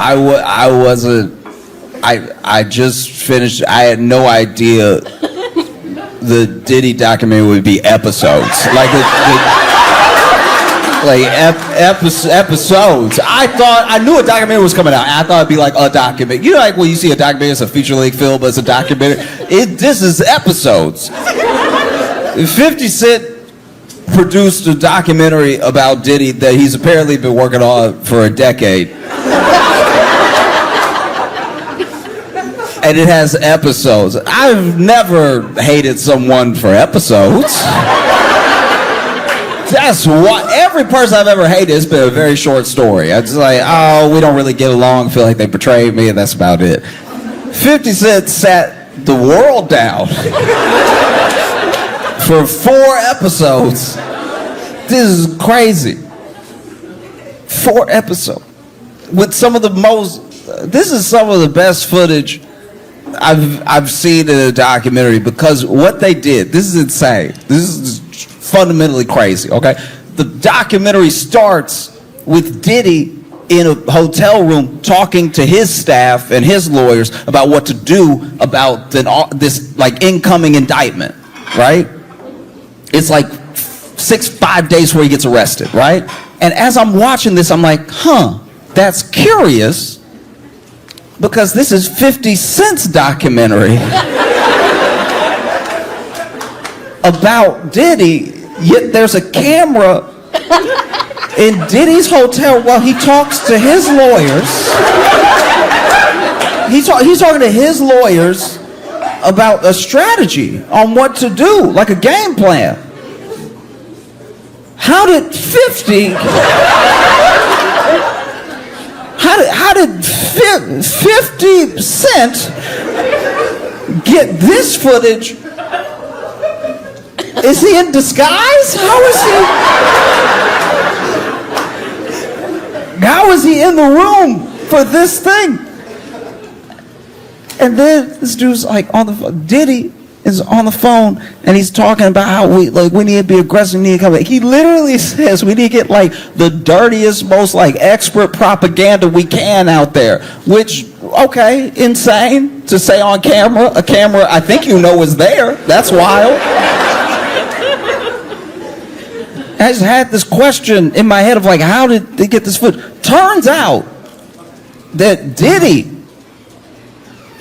I wasn't. I just finished. I had no idea the Diddy documentary would be episodes. Episodes. I knew a documentary was coming out. I thought it'd be like a documentary. You know, like when you see a documentary, it's a feature-length film, but it's a documentary. This is episodes. 50 Cent produced a documentary about Diddy that he's apparently been working on for a decade. And it has episodes. I've never hated someone for episodes. That's what every person I've ever hated has been a very short story. I'm just like, oh, we don't really get along, feel like they betrayed me, and that's about it. 50 Cent sat the world down for 4 episodes. This is crazy. 4 episodes. With some of the most, this is some of the best footage I've seen in a documentary, because what they did, this is insane. This is fundamentally crazy, okay? The documentary starts with Diddy in a hotel room talking to his staff and his lawyers about what to do about this like incoming indictment, right? It's like 5 days before he gets arrested, right? And as I'm watching this, I'm like, that's curious, because this is 50 Cent's documentary about Diddy, yet there's a camera in Diddy's hotel while he talks to his lawyers. He's talking to his lawyers about a strategy on what to do, like a game plan. How did 50 Cent get this footage? Is he in disguise? How is he in the room for this thing? And then this dude's like on the phone. Diddy is on the phone and he's talking about how we need to be aggressive, we need to come back. He literally says we need to get like the dirtiest, most like expert propaganda we can out there. Which, okay, insane to say on camera. A camera I think you know is there. That's wild. I just had this question in my head of like, how did they get this footage? Turns out that Diddy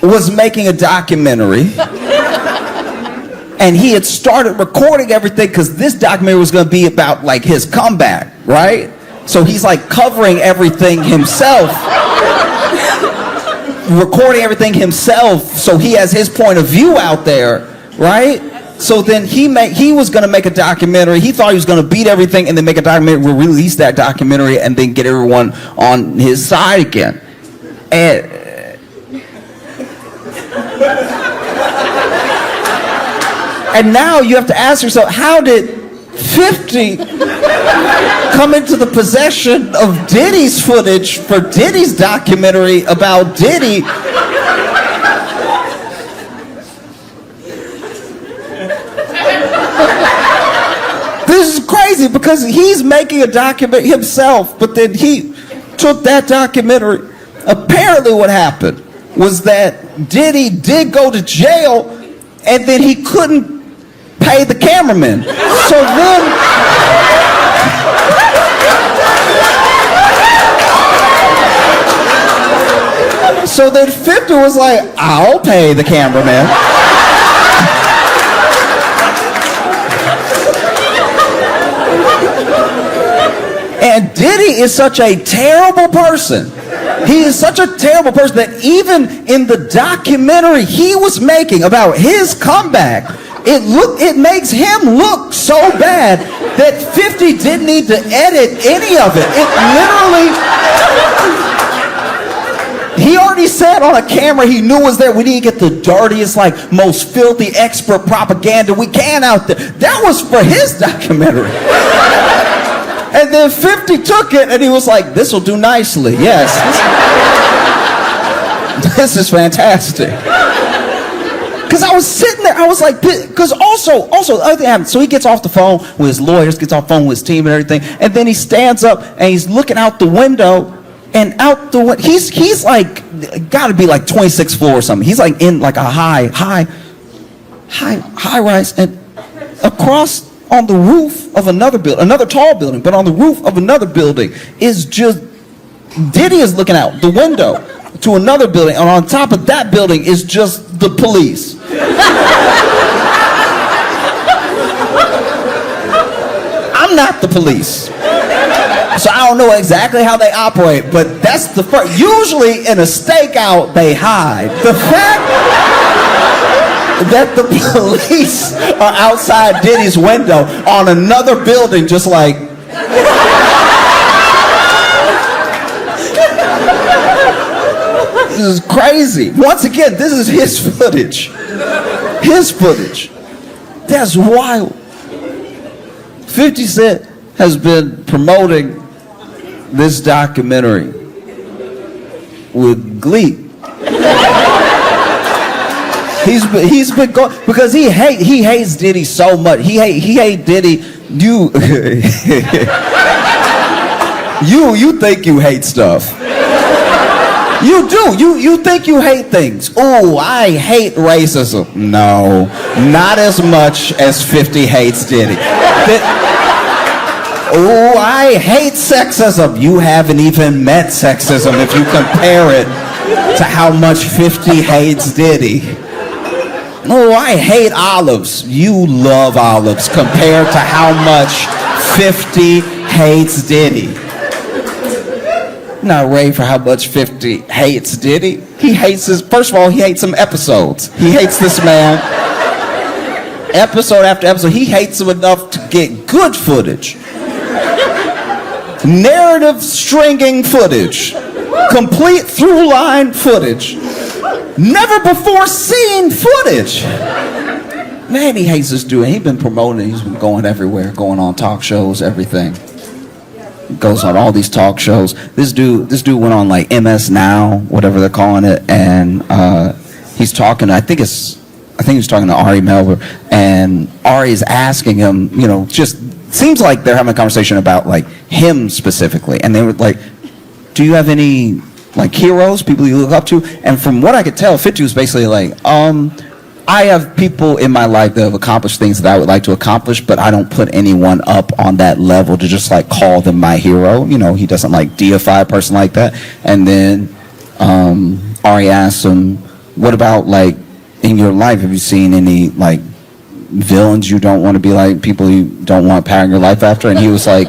was making a documentary and he had started recording everything because this documentary was going to be about like his comeback, right? So he's like covering everything himself, recording everything himself, so he has his point of view out there, right? So then he was going to make a documentary. He thought he was going to beat everything and then make a documentary, release that documentary, and then get everyone on his side again. And now you have to ask yourself, how did 50 come into the possession of Diddy's footage for Diddy's documentary about Diddy? This is crazy because he's making a documentary himself, but then he took that documentary. Apparently what happened was that Diddy did go to jail and then he couldn't pay the cameraman. So then 50 was like, I'll pay the cameraman. And Diddy is such a terrible person. He is such a terrible person that even in the documentary he was making about his comeback, it makes him look so bad that 50 didn't need to edit any of it. It literally, he already said on a camera he knew was there, we need to get the dirtiest, like most filthy expert propaganda we can out there. That was for his documentary. And then 50 took it and he was like, this will do nicely. Yes. This is fantastic. Because I was sitting there, I was like, because also the other thing happened. So he gets off the phone with his lawyers, gets off the phone with his team and everything. And then he stands up and he's looking out the window And out the way, he's like, got to be like 26th floor or something. He's like in like a high rise, and across on the roof of another tall building, but on the roof of another building is just, Diddy is looking out the window to another building, and on top of that building is just the police. I'm not the police, so I don't know exactly how they operate, but that's the first. Usually in a stakeout, they hide. The fact that the police are outside Diddy's window on another building just like... This is crazy. Once again, this is his footage. His footage. That's wild. 50 Cent has been promoting this documentary with glee. He's been going because he hates Diddy so much. He hate Diddy. You think you hate stuff. You do. You think you hate things. Oh, I hate racism. No, not as much as 50 hates Diddy. Oh, I hate sexism. You haven't even met sexism if you compare it to how much 50 hates Diddy. Oh, I hate olives. You love olives compared to how much 50 hates Diddy. Not ready for how much 50 hates Diddy. He hates first of all, he hates some episodes. He hates this man. Episode after episode, he hates him enough to get good footage. Narrative stringing footage. Complete through line footage. Never before seen footage. Man, he hates this dude. He's been promoting, he's been going everywhere, going on talk shows, everything. Goes on all these talk shows. This dude went on like MS Now, whatever they're calling it, and he's talking. I think he's talking to Ari Melber, and Ari's asking him, just seems like they're having a conversation about like him specifically, and they were like, "Do you have any like heroes, people you look up to?" And from what I could tell, 50 was basically like, I have people in my life that have accomplished things that I would like to accomplish, but I don't put anyone up on that level to just like call them my hero. He doesn't like deify a person like that. And then Ari asked him, what about like in your life, have you seen any like villains you don't want to be like, people you don't want pattern your life after? And he was like,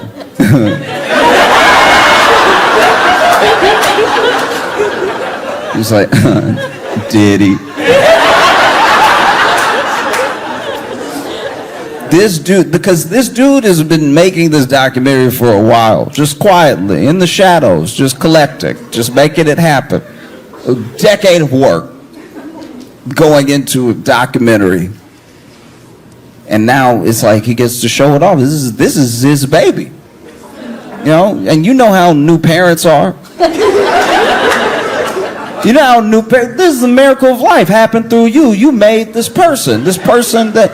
he was like, Diddy. This dude, because this dude has been making this documentary for a while, just quietly, in the shadows, just collecting, just making it happen. A decade of work going into a documentary. And now it's like he gets to show it off. This is his baby. And you know how new parents are. You know how this is the miracle of life happened through you. You made this person that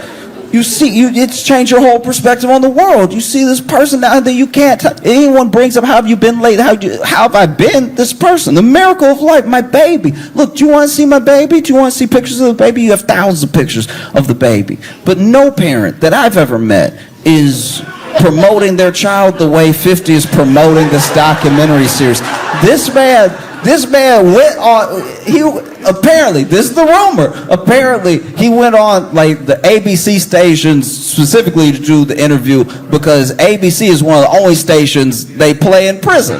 you see, it's changed your whole perspective on the world. You see this person now that you can't anyone brings up, how have you been late? How have I been? This person, the miracle of life, my baby. Look, do you want to see my baby? Do you want to see pictures of the baby? You have thousands of pictures of the baby. But no parent that I've ever met is promoting their child the way 50 is promoting this documentary series. This man went on, apparently, this is the rumor, apparently he went on like the ABC stations specifically to do the interview because ABC is one of the only stations they play in prison.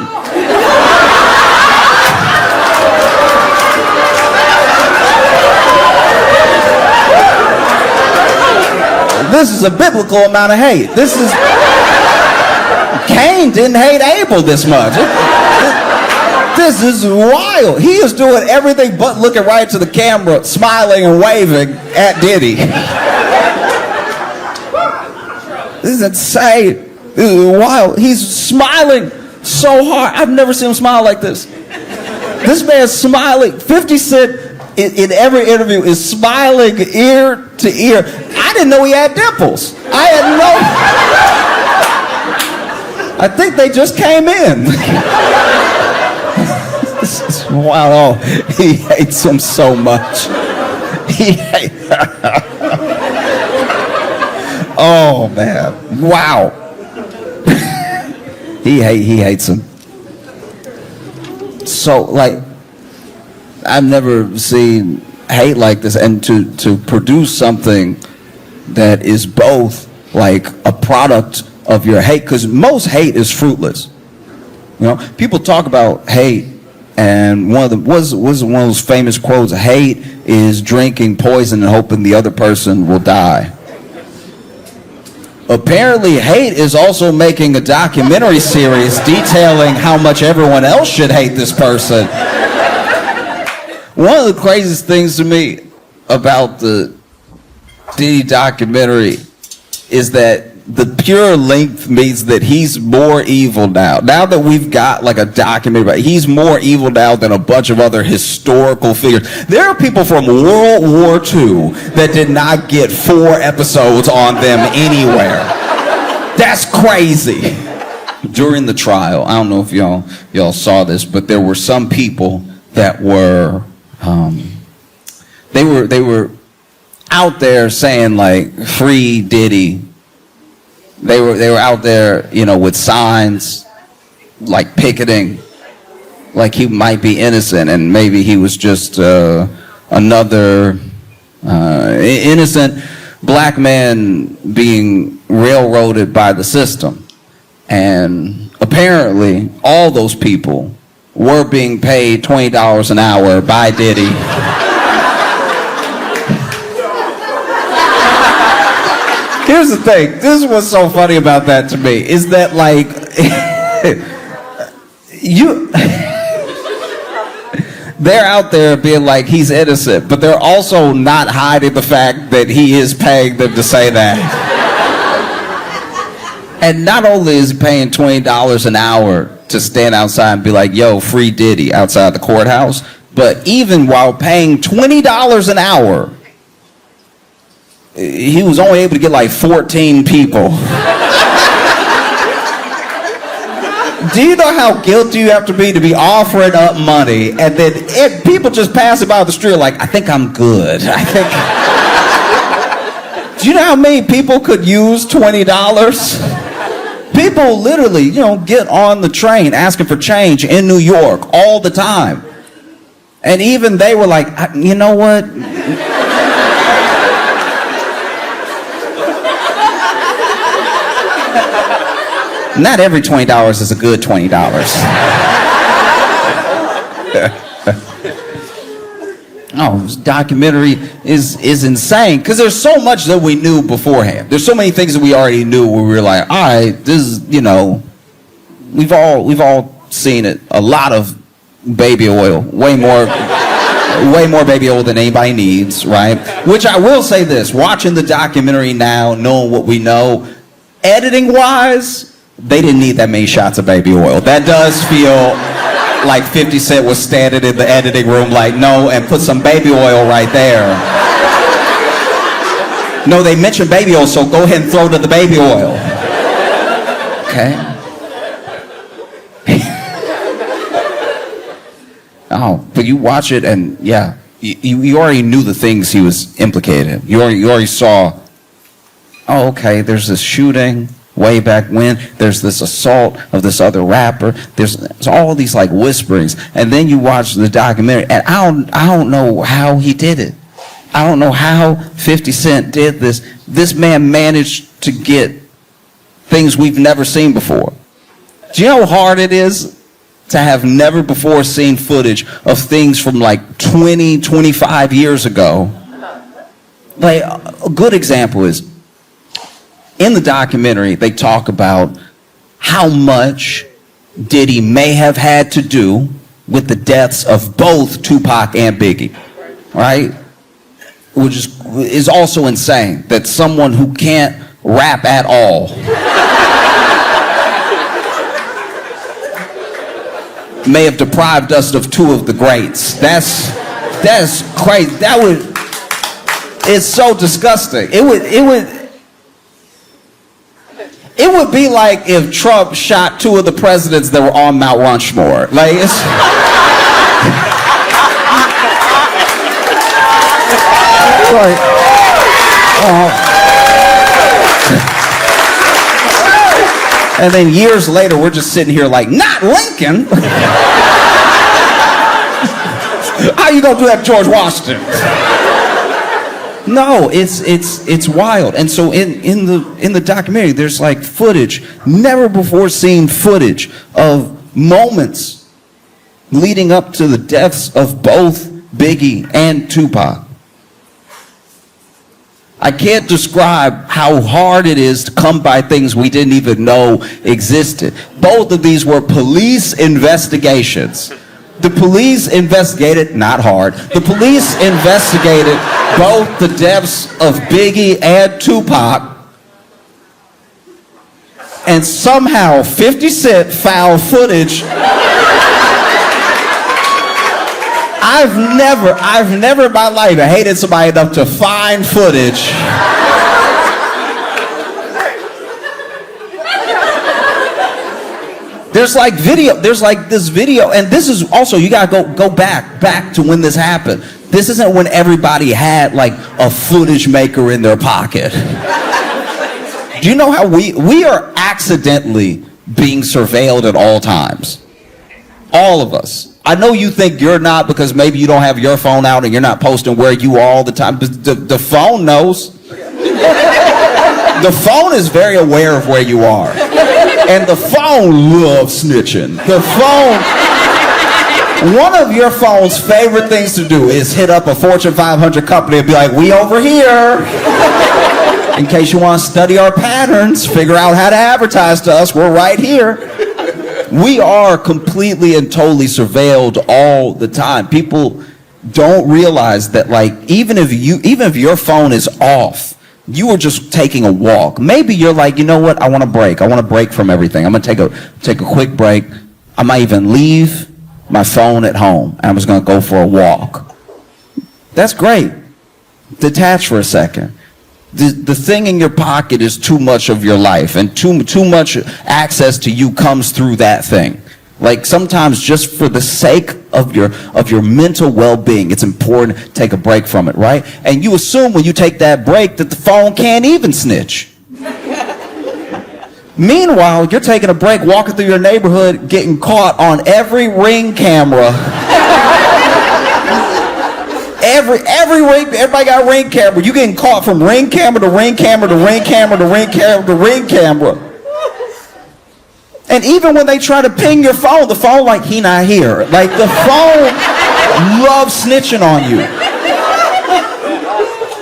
This is a biblical amount of hate. Cain didn't hate Abel this much. This is wild. He is doing everything but looking right to the camera, smiling and waving at Diddy. This is insane. This is wild. He's smiling so hard. I've never seen him smile like this. This man's smiling. 50 Cent in every interview is smiling ear to ear. I didn't know he had dimples. I think they just came in. Wow, he hates him so much. Oh man, wow. he hates him. So like, I've never seen hate like this, and to produce something that is both like a product of your hate, because most hate is fruitless. You know, people talk about hate, and one of those famous quotes: "Hate is drinking poison and hoping the other person will die." Apparently, hate is also making a documentary series detailing how much everyone else should hate this person. One of the craziest things to me about the Diddy documentary is that the pure length means that he's more evil now. Now that we've got like a documentary about it, he's more evil now than a bunch of other historical figures. There are people from World War II that did not get 4 episodes on them anywhere. That's crazy. During the trial, I don't know if y'all saw this, but there were some people that were they were out there saying like free Diddy. They were out there, you know, with signs like picketing, like he might be innocent and maybe he was just another innocent black man being railroaded by the system. And apparently all those people were being paid $20 an hour by Diddy. Here's the thing. This is what's so funny about that to me, is that like they're out there being like he's innocent, but they're also not hiding the fact that he is paying them to say that. And not only is he paying $20 an hour to stand outside and be like, yo, free Diddy outside the courthouse, but even while paying $20 an hour, he was only able to get like 14 people. Do you know how guilty you have to be offering up money and then people just pass it by the street like, I think I'm good. Do you know how many people could use $20? People literally, you know, get on the train asking for change in New York all the time. And even they were like, you know what? Not every $20 is a good $20. Oh, this documentary is insane because there's so much that we knew beforehand. There's so many things that we already knew where we were like, all right, this is, you know, we've all seen it. A lot of baby oil, way more baby oil than anybody needs, right? Which I will say this, watching the documentary now, knowing what we know, editing wise, they didn't need that many shots of baby oil. That does feel like 50 Cent was standing in the editing room like, no, and put some baby oil right there. No, they mentioned baby oil, so go ahead and throw to the baby oil. Okay. Oh, but you watch it and yeah, you already knew the things he was implicated in. You already saw, oh, okay, there's this shooting way back when, there's this assault of this other rapper, there's all these like whisperings, and then you watch the documentary, and I don't know how he did it. I don't know how 50 Cent did this. This man managed to get things we've never seen before. Do you know how hard it is to have never before seen footage of things from like 20, 25 years ago? Like, a good example is, in the documentary, they talk about how much Diddy may have had to do with the deaths of both Tupac and Biggie, right? Which is also insane that someone who can't rap at all may have deprived us of 2 of the greats. That's crazy. It's so disgusting. It would be like if Trump shot 2 of the presidents that were on Mount Rushmore. Like, it's like, oh. And then years later, we're just sitting here like, not Lincoln. How you gonna do that to George Washington? No, it's wild. And so in the documentary, there's like footage, never before seen footage of moments leading up to the deaths of both Biggie and Tupac. I can't describe how hard it is to come by things we didn't even know existed. Both of these were police investigations. The police investigated, not hard, the police investigated both the deaths of Biggie and Tupac, and somehow 50 Cent found footage. I've never in my life hated somebody enough to find footage. There's like this video, and this is also, you gotta go back to when this happened. This isn't when everybody had like a footage maker in their pocket. Do you know how we are accidentally being surveilled at all times? All of us. I know you think you're not because maybe you don't have your phone out and you're not posting where you are all the time, but the phone knows. The phone is very aware of where you are. And the phone loves snitching. The phone, one of your phone's favorite things to do is hit up a Fortune 500 company and be like, we over here. In case you want to study our patterns, figure out how to advertise to us, we're right here. We are completely and totally surveilled all the time. People don't realize that, like, even if your phone is off, you were just taking a walk. Maybe you're like, you know what? I want to break. I want to break from everything. I'm going to take a quick break. I might even leave my phone at home. I'm just going to go for a walk. That's great. Detach for a second. The thing in your pocket is too much of your life, and too much access to you comes through that thing. Like, sometimes just for the sake of your mental well-being, it's important to take a break from it, right? And you assume when you take that break that the phone can't even snitch. Meanwhile, you're taking a break, walking through your neighborhood, getting caught on every Ring camera. Everybody got a Ring camera. You getting caught from Ring camera to Ring camera to Ring camera to Ring camera to Ring camera. And even when they try to ping your phone, the phone like, he not here. Like, the phone loves snitching on you.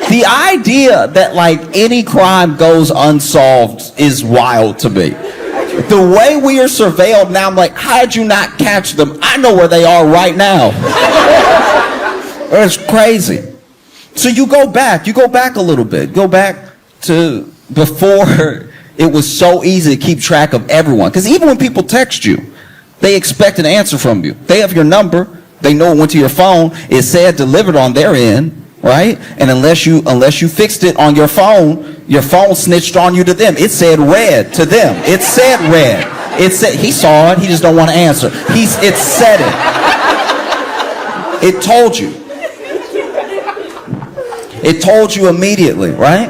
The idea that like any crime goes unsolved is wild to me. The way we are surveilled now, I'm like, how'd you not catch them? I know where they are right now. It's crazy. So you go back a little bit. Go back to before it was so easy to keep track of everyone. Because even when people text you, they expect an answer from you. They have your number. They know it went to your phone. It said delivered on their end, right? And unless you fixed it on your phone snitched on you to them. It said read to them. It said read. It said he saw it. He just don't want to answer. It said it. It told you. It told you immediately, right?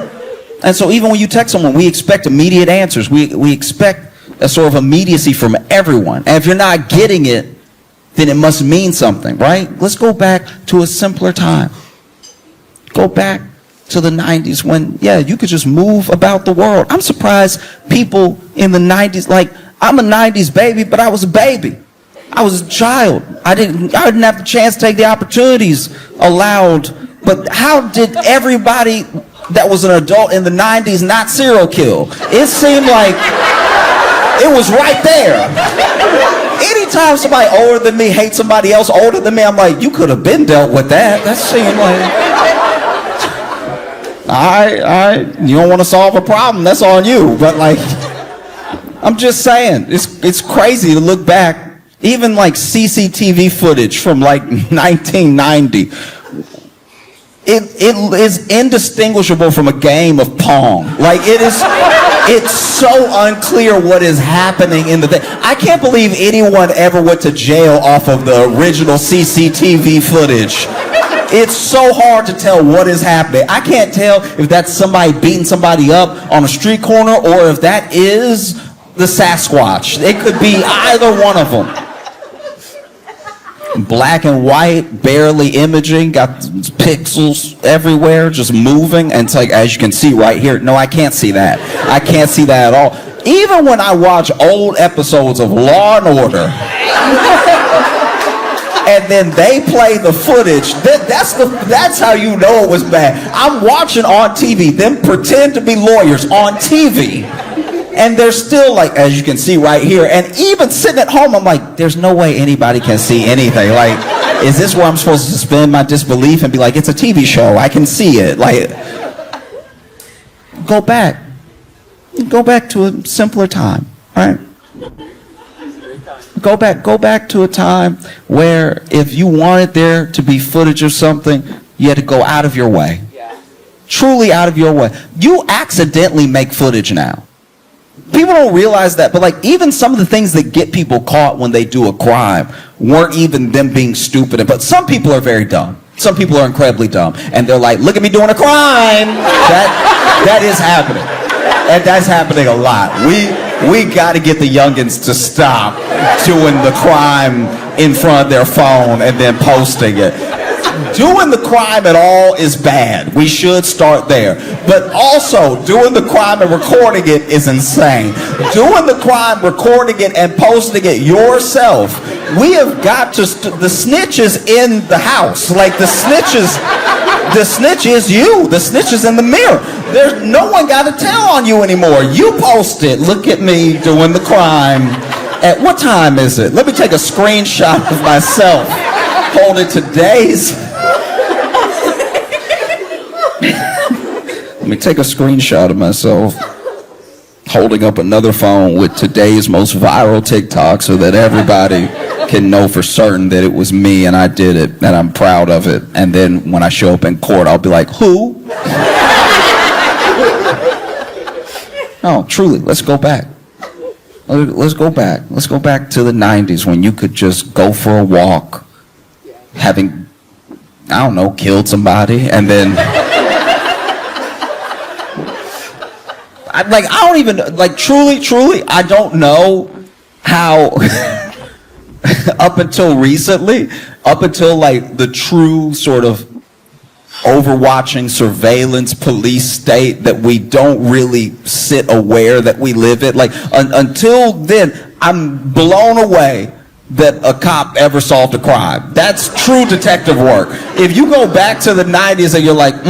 And so even when you text someone, we expect immediate answers. We expect a sort of immediacy from everyone. And if you're not getting it, then it must mean something, right? Let's go back to a simpler time. Go back to the 90s when, you could just move about the world. I'm surprised people in the 90s, like, I'm a 90s baby, but I was a baby. I was a child. I didn't have the chance to take the opportunities allowed. But how did everybody that was an adult in the 90s not serial kill? It seemed like it was right there. Anytime somebody older than me hates somebody else older than me, I'm like, you could have been dealt with that. That seemed like, you don't want to solve a problem, that's on you. But like, I'm just saying, it's crazy to look back, even like CCTV footage from like 1990. It is indistinguishable from a game of Pong. Like, it's so unclear what is happening in the thing. I can't believe anyone ever went to jail off of the original CCTV footage It's so hard to tell what is happening. I can't tell if that's somebody beating somebody up on a street corner or if that is the Sasquatch. It could be either one of them. Black and white, barely imaging, got pixels everywhere, just moving, and it's like, as you can see right here, no, I can't see that. I can't see that at all. Even when I watch old episodes of Law and Order, and then they play the footage, that's how you know it was bad. I'm watching on TV, them pretend to be lawyers on TV. And they're still like, as you can see right here, and even sitting at home, I'm like, there's no way anybody can see anything. Like, is this where I'm supposed to suspend my disbelief and be like, it's a TV show, I can see it. Like, go back to a simpler time, right? Go back to a time where if you wanted there to be footage of something, you had to go out of your way. Truly out of your way. You accidentally make footage now. People don't realize that, but like even some of the things that get people caught when they do a crime weren't even them being stupid. But some people are very dumb. Some people are incredibly dumb. And they're like, look at me doing a crime. That is happening. And that's happening a lot. We got to get the youngins to stop doing the crime in front of their phone and then posting it. Doing the crime at all is bad. We should start there. But also, doing the crime and recording it is insane. Doing the crime, recording it, and posting it yourself. We have got to, the snitch is in the house. Like the snitch is you. The snitch is in the mirror. There's no one got to tell on you anymore. You post it. Look at me doing the crime. At what time is it? Let me take a screenshot of myself. Hold it today's. Let me take a screenshot of myself holding up another phone with today's most viral TikTok so that everybody can know for certain that it was me and I did it and I'm proud of it. And then when I show up in court, I'll be like, who? No, truly, let's go back. Let's go back. Let's go back to the 90s when you could just go for a walk, having, I don't know, killed somebody, and then I don't even, like, truly, I don't know how up until recently, up until like the true sort of overwatching surveillance police state that we don't really sit aware that we live in. Like until then, I'm blown away that a cop ever solved a crime. That's true detective work. If you go back to the 90s and you're like,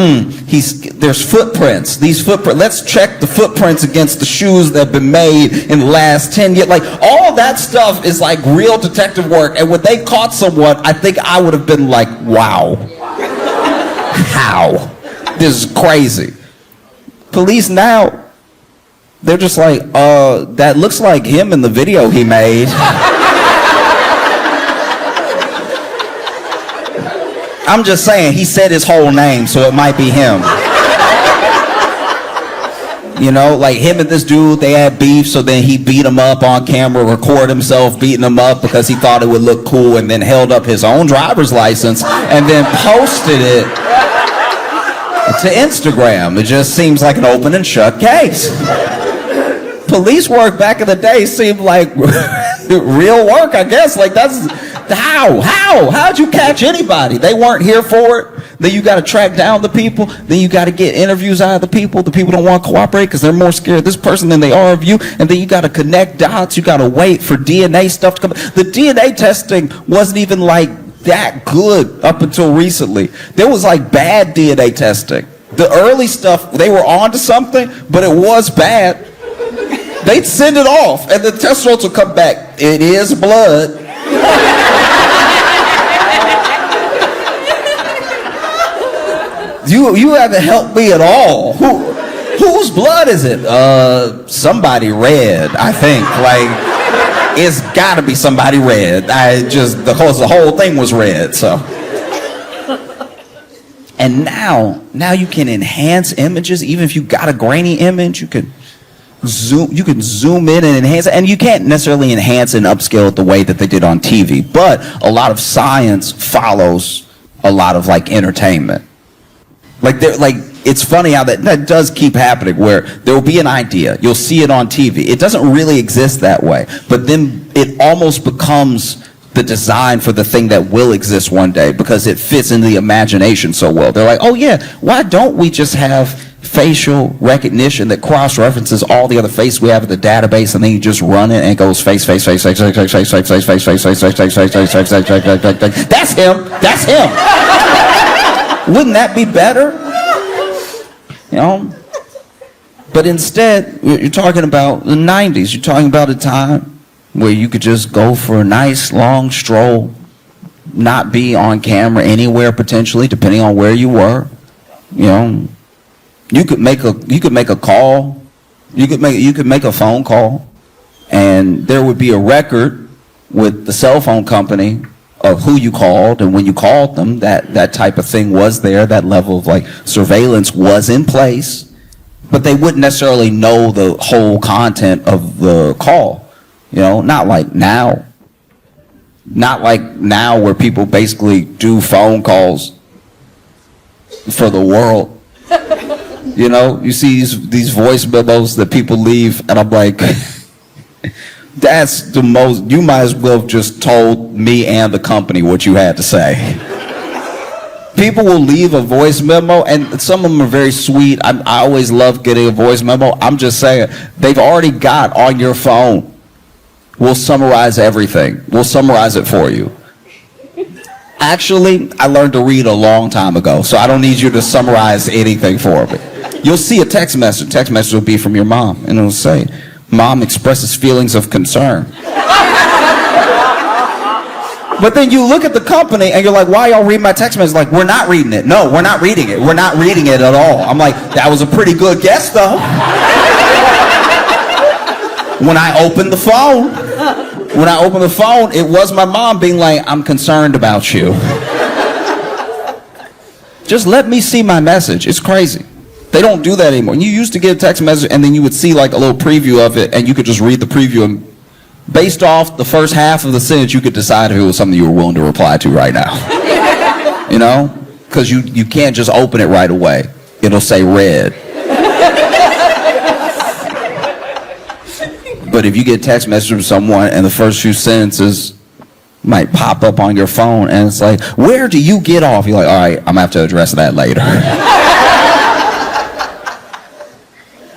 there's footprints. These footprints, let's check the footprints against the shoes that have been made in the last 10 years. Like all that stuff is like real detective work. And when they caught someone, I think I would have been like, wow. How? This is crazy. Police now, they're just like, that looks like him in the video he made. I'm just saying, he said his whole name, so it might be him. You know, like him and this dude, they had beef, so then he beat him up on camera, recorded himself beating him up because he thought it would look cool, and then held up his own driver's license and then posted it to Instagram. It just seems like an open and shut case. Police work back in the day seemed like real work, I guess. Like that's how'd you catch anybody? They weren't here for it. Then you got to track down the people. Then you got to get interviews out of the people. The people don't want to cooperate because they're more scared of this person than they are of you. And then you got to connect dots. You got to wait for DNA stuff to come. The DNA testing wasn't even like that good up until recently. There was like bad DNA testing. The early stuff, they were on to something, but it was bad. They'd send it off, and the test results would come back. It is blood. You haven't helped me at all. Whose blood is it? Somebody red, I think. Like, it's gotta be somebody red. Because the whole thing was red, so. And now you can enhance images. Even if you got a grainy image, you can zoom in and enhance it. And you can't necessarily enhance and upscale it the way that they did on TV. But a lot of science follows a lot of like entertainment. Like it's funny how that does keep happening, where there will be an idea, you'll see it on TV. It doesn't really exist that way, but then it almost becomes the design for the thing that will exist one day because it fits into the imagination so well. They're like, oh yeah, why don't we just have facial recognition that cross-references all the other faces we have in the database, and then you just run it and it goes face. That's him. Wouldn't that be better? You know? But instead, you're talking about the 90s. You're talking about a time where you could just go for a nice long stroll, not be on camera anywhere potentially, depending on where you were. You know, you could make a call, you could make a phone call, and there would be a record with the cell phone company of who you called and when you called them. That type of thing was there. That level of like surveillance was in place, but they wouldn't necessarily know the whole content of the call. You know, not like now where people basically do phone calls for the world. You know, you see these voice memos that people leave, and I'm like, that's the most, you might as well have just told me and the company what you had to say. People will leave a voice memo, and some of them are very sweet. I always love getting a voice memo. I'm just saying, they've already got on your phone, we'll summarize everything. We'll summarize it for you. Actually, I learned to read a long time ago, so I don't need you to summarize anything for me. You'll see a text message. Text message will be from your mom, and it'll say, Mom expresses feelings of concern. But then you look at the company and you're like, why y'all read my text message? Like, we're not reading it. No, we're not reading it. We're not reading it at all. I'm like, that was a pretty good guess, though. When I opened the phone, it was my mom being like, I'm concerned about you. Just let me see my message. It's crazy. They don't do that anymore. You used to get a text message and then you would see like a little preview of it, and you could just read the preview, and based off the first half of the sentence, you could decide if it was something you were willing to reply to right now. You know? Because you can't just open it right away. It'll say read. But if you get a text message from someone and the first few sentences might pop up on your phone and it's like, where do you get off? You're like, all right, I'm gonna have to address that later.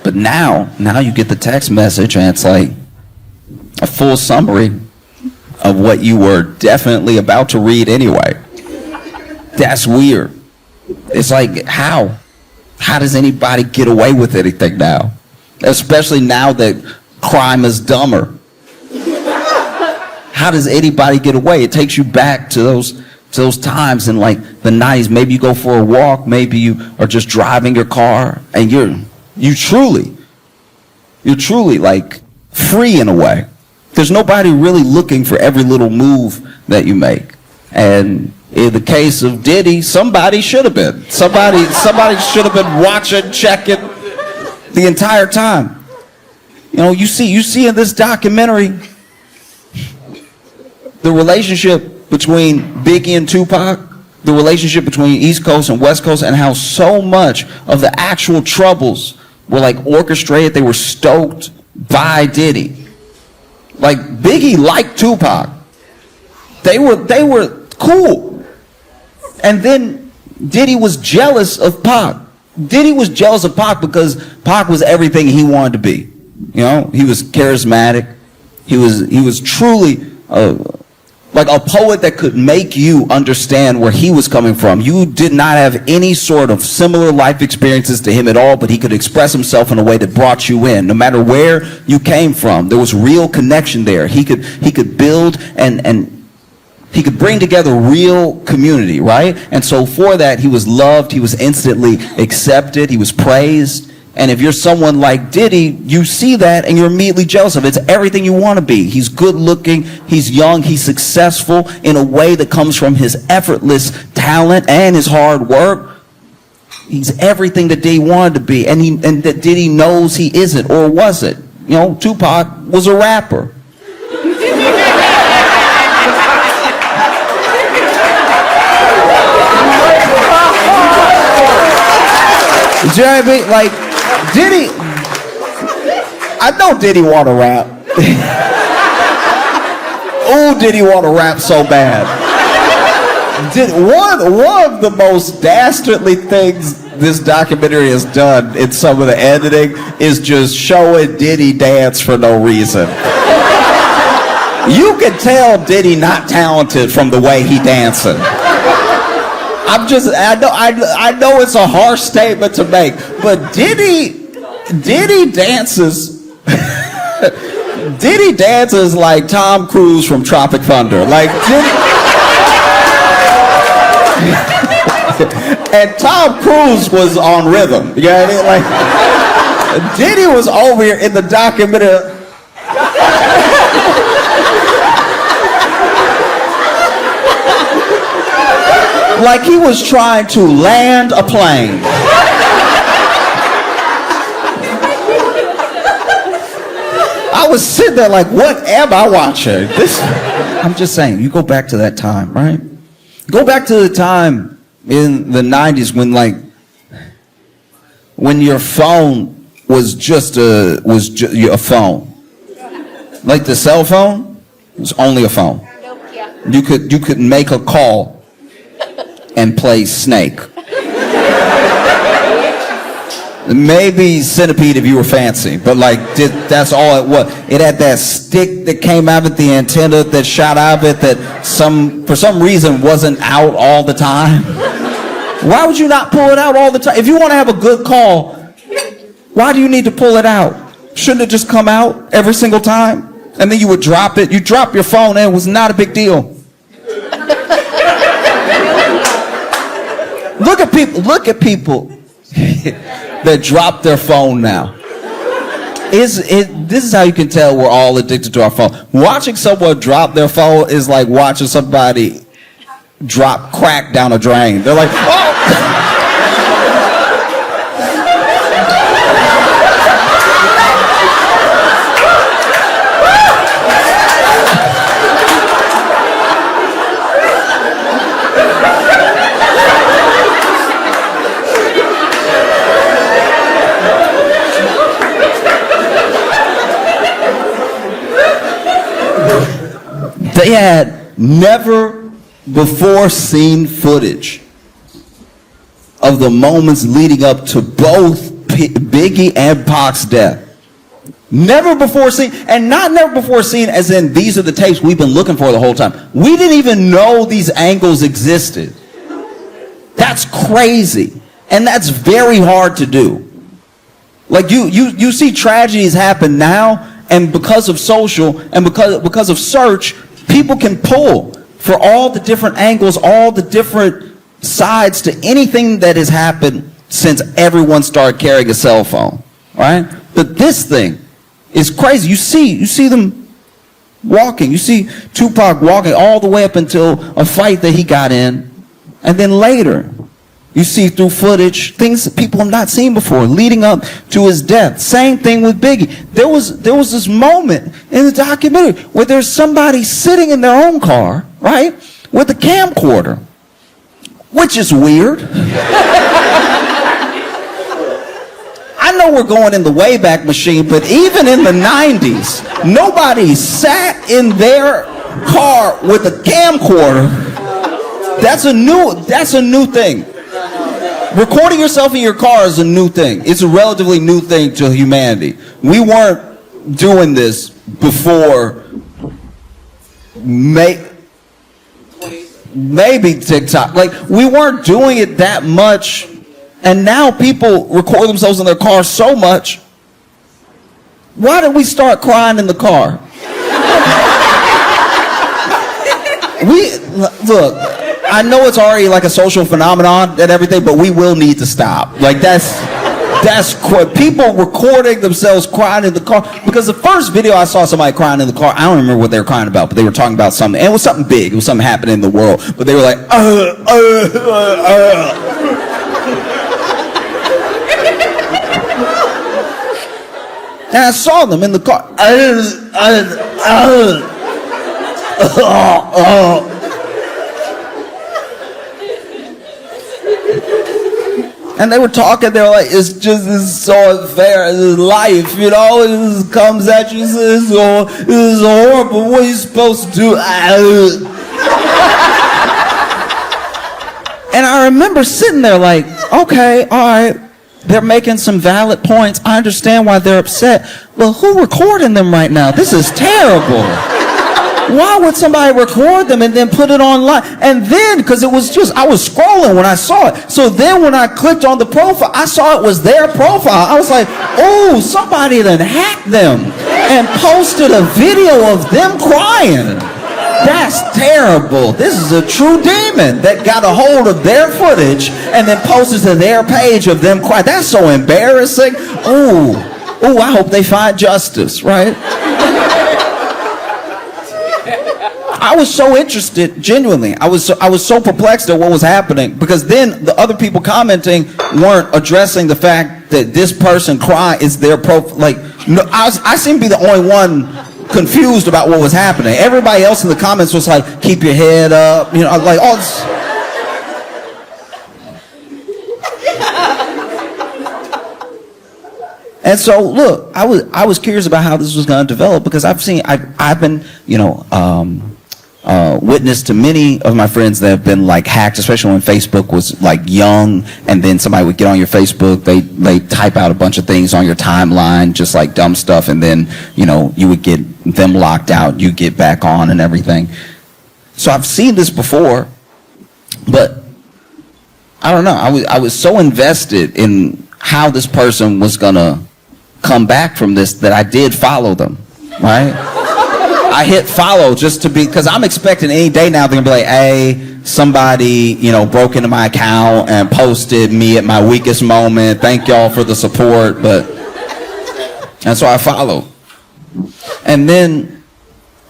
But now you get the text message and it's like a full summary of what you were definitely about to read anyway. That's weird. It's like, how does anybody get away with anything now? Especially now that crime is dumber. How does anybody get away? It takes you back to those times in like the 90s. Maybe you go for a walk, maybe you are just driving your car, and you're truly like free in a way. There's nobody really looking for every little move that you make. And in the case of Diddy, somebody should have been. Somebody should have been watching, checking the entire time. You know, you see in this documentary the relationship between Biggie and Tupac, the relationship between East Coast and West Coast, and how so much of the actual troubles were like orchestrated. They were stoked by Diddy. Like, Biggie liked Tupac. They were cool. And then Diddy was jealous of Pac. Diddy was jealous of Pac because Pac was everything he wanted to be. You know, he was charismatic. He was truly like a poet that could make you understand where he was coming from. You did not have any sort of similar life experiences to him at all, but he could express himself in a way that brought you in. No matter where you came from, there was real connection there. He could build and he could bring together real community, right? And so for that, he was loved. He was instantly accepted. He was praised. And if you're someone like Diddy, you see that and you're immediately jealous of it. It's everything you want to be. He's good looking, he's young, he's successful in a way that comes from his effortless talent and his hard work. He's everything that Diddy wanted to be, and that Diddy knows he isn't or wasn't. You know, Tupac was a rapper. Do you know what I mean? Like, Diddy, I know Diddy want to rap. Oh, Diddy want to rap so bad. One of the most dastardly things this documentary has done in some of the editing is just showing Diddy dance for no reason. You can tell Diddy not talented from the way he dancing. I know it's a harsh statement to make, but Diddy dances. Diddy dances like Tom Cruise from Tropic Thunder. Like and Tom Cruise was on rhythm. You know what I mean? Like Diddy was over here in the documentary. Like he was trying to land a plane. I was sitting there like, what am I watching? I'm just saying, you go back to that time, right? Go back to the time in the 90s when your phone was just a phone. Like the cell phone was only a phone. You could make a call and play Snake. Maybe Centipede if you were fancy, but like that's all it was. It had that stick that came out of the antenna that shot out of it that for some reason wasn't out all the time. Why would you not pull it out all the time? If you want to have a good call, why do you need to pull it out? Shouldn't it just come out every single time? And then you would drop it. You drop your phone and it was not a big deal. Look at people that drop their phone now. This is how you can tell we're all addicted to our phone. Watching someone drop their phone is like watching somebody drop crack down a drain. They're like, oh! They had never before seen footage of the moments leading up to both Biggie and Pac's death. Never before seen, and not never before seen as in these are the tapes we've been looking for the whole time. We didn't even know these angles existed. That's crazy. And that's very hard to do. Like you see tragedies happen now, and because of social and because of search, people can pull for all the different angles, all the different sides to anything that has happened since everyone started carrying a cell phone, right? But this thing is crazy. You see them walking. You see Tupac walking all the way up until a fight that he got in, and then later you see through footage things that people have not seen before leading up to his death. Same thing with Biggie. There was this moment in the documentary where there's somebody sitting in their own car, right, with a camcorder, which is weird. I know we're going in the Wayback Machine, but even in the 90s, nobody sat in their car with a camcorder. That's a new thing. Recording yourself in your car is a new thing. It's a relatively new thing to humanity. We weren't doing this before maybe TikTok. Like, we weren't doing it that much, and now people record themselves in their car so much. Why did we start crying in the car? Look, I know it's already like a social phenomenon and everything, but we will need to stop. Like that's people recording themselves crying in the car. Because the first video I saw somebody crying in the car, I don't remember what they were crying about, but they were talking about something, and it was something big. It was something happening in the world, but they were like, And I saw them in the car. And they were talking, they were like, it's so unfair, it's life, you know, it just comes at you, this is horrible, what are you supposed to do? And I remember sitting there like, okay, all right, they're making some valid points, I understand why they're upset, but who recording them right now? This is terrible. Why would somebody record them and then put it online? And then, because it was just, I was scrolling when I saw it. So then when I clicked on the profile, I saw it was their profile. I was like, oh, somebody then hacked them and posted a video of them crying. That's terrible. This is a true demon that got a hold of their footage and then posted to their page of them crying. That's so embarrassing. Ooh, I hope they find justice, right? I was so interested, genuinely. I was so perplexed at what was happening, because then the other people commenting weren't addressing the fact that this person crying is their like, no, I seem to be the only one confused about what was happening. Everybody else in the comments was like, keep your head up, you know, like all this. And so, look, I was curious about how this was going to develop, because I've been, you know, witness to many of my friends that have been like hacked, especially when Facebook was like young, and then somebody would get on your Facebook, they type out a bunch of things on your timeline, just like dumb stuff, and then, you know, you would get them locked out, you get back on and everything. So I've seen this before, but I don't know, I was so invested in how this person was gonna come back from this that I did follow them, right? I hit follow just to be, because I'm expecting any day now they're gonna be like, hey, somebody, you know, broke into my account and posted me at my weakest moment. Thank y'all for the support, and so I followed. And then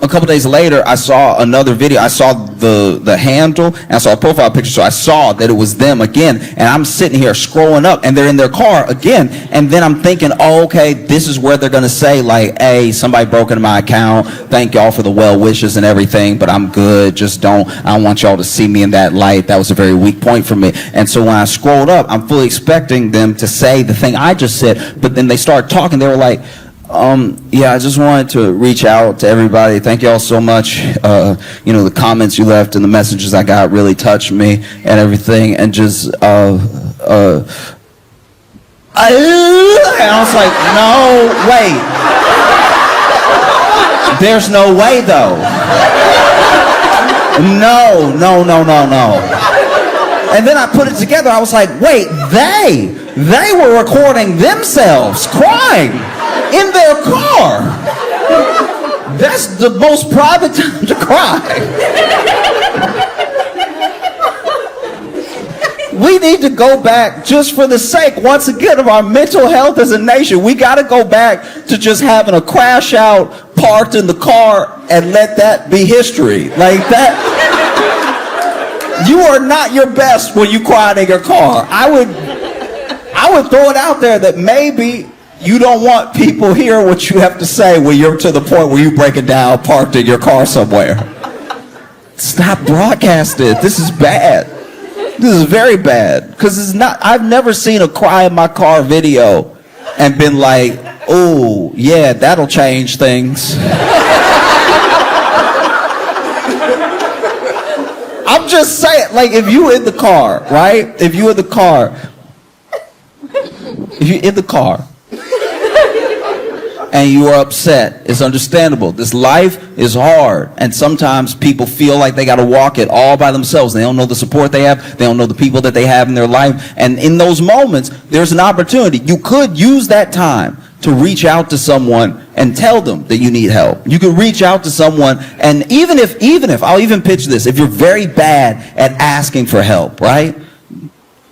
a couple days later, I saw another video. I saw the handle, and I saw a profile picture, so I saw that it was them again. And I'm sitting here scrolling up, and they're in their car again. And then I'm thinking, oh, okay, this is where they're going to say, like, hey, somebody broke into my account. Thank y'all for the well wishes and everything, but I'm good. I don't want y'all to see me in that light. That was a very weak point for me. And so when I scrolled up, I'm fully expecting them to say the thing I just said. But then they started talking. They were like, yeah, I just wanted to reach out to everybody. Thank you all so much. You know, the comments you left and the messages I got really touched me and everything. And just, and I was like, no, wait. There's no way, though. No. And then I put it together. I was like, wait, they were recording themselves crying in their car. That's the most private time to cry. We need to go back, just for the sake, once again, of our mental health as a nation. We got to go back to just having a crash out, parked in the car, and let that be history. Like that. You are not your best when you cry in your car. I would throw it out there that maybe you don't want people hearing what you have to say when you're to the point where you break it down, parked in your car somewhere. Stop broadcasting it. This is bad. This is very bad. Because it's not, I've never seen a cry in my car video and been like, oh, yeah, that'll change things. I'm just saying, like, if you in the car, right? If you in the car, and you are upset, it's understandable. This life is hard, and sometimes people feel like they got to walk it all by themselves. They don't know the support they have. They don't know the people that they have in their life. And in those moments, there's an opportunity. You could use that time to reach out to someone and tell them that you need help. You could reach out to someone, and even if, I'll even pitch this, if you're very bad at asking for help, right?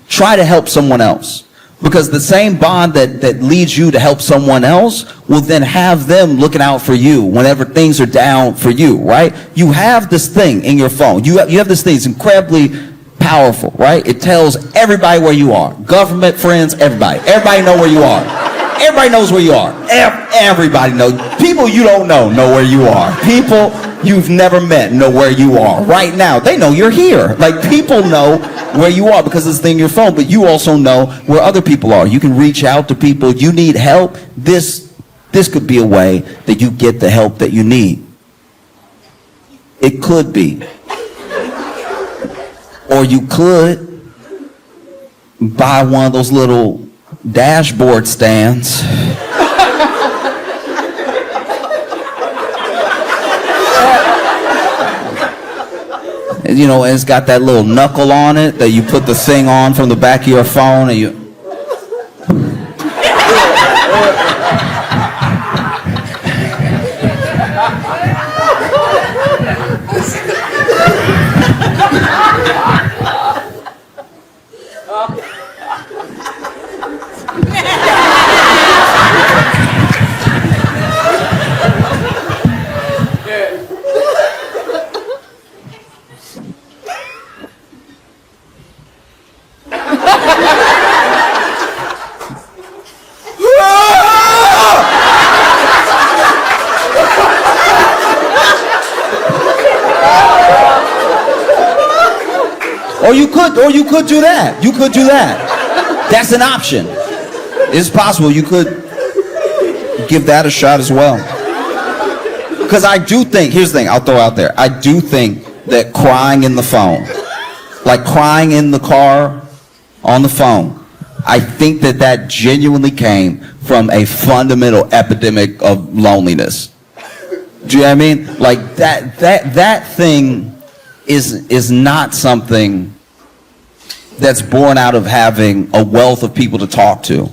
Try to help someone else. Because the same bond that leads you to help someone else will then have them looking out for you whenever things are down for you, right? You have this thing in your phone. You have this thing. It's incredibly powerful, right? It tells everybody where you are. Government, friends, everybody. Everybody know where you are. Everybody knows where you are. Everybody knows. People you don't know where you are. People you've never met know where you are right now. They know you're here. Like, people know where you are because it's in your phone, but you also know where other people are. You can reach out to people. You need help. This could be a way that you get the help that you need. It could be. Or you could buy one of those little dashboard stands. You know, and it's got that little knuckle on it that you put the thing on from the back of your phone and you... Or you could do that. You could do that. That's an option. It's possible you could give that a shot as well. Because I do think, here's the thing, I'll throw out there. I do think that crying in the phone, like crying in the car on the phone, I think that genuinely came from a fundamental epidemic of loneliness. Do you know what I mean? Like that thing is not something that's born out of having a wealth of people to talk to.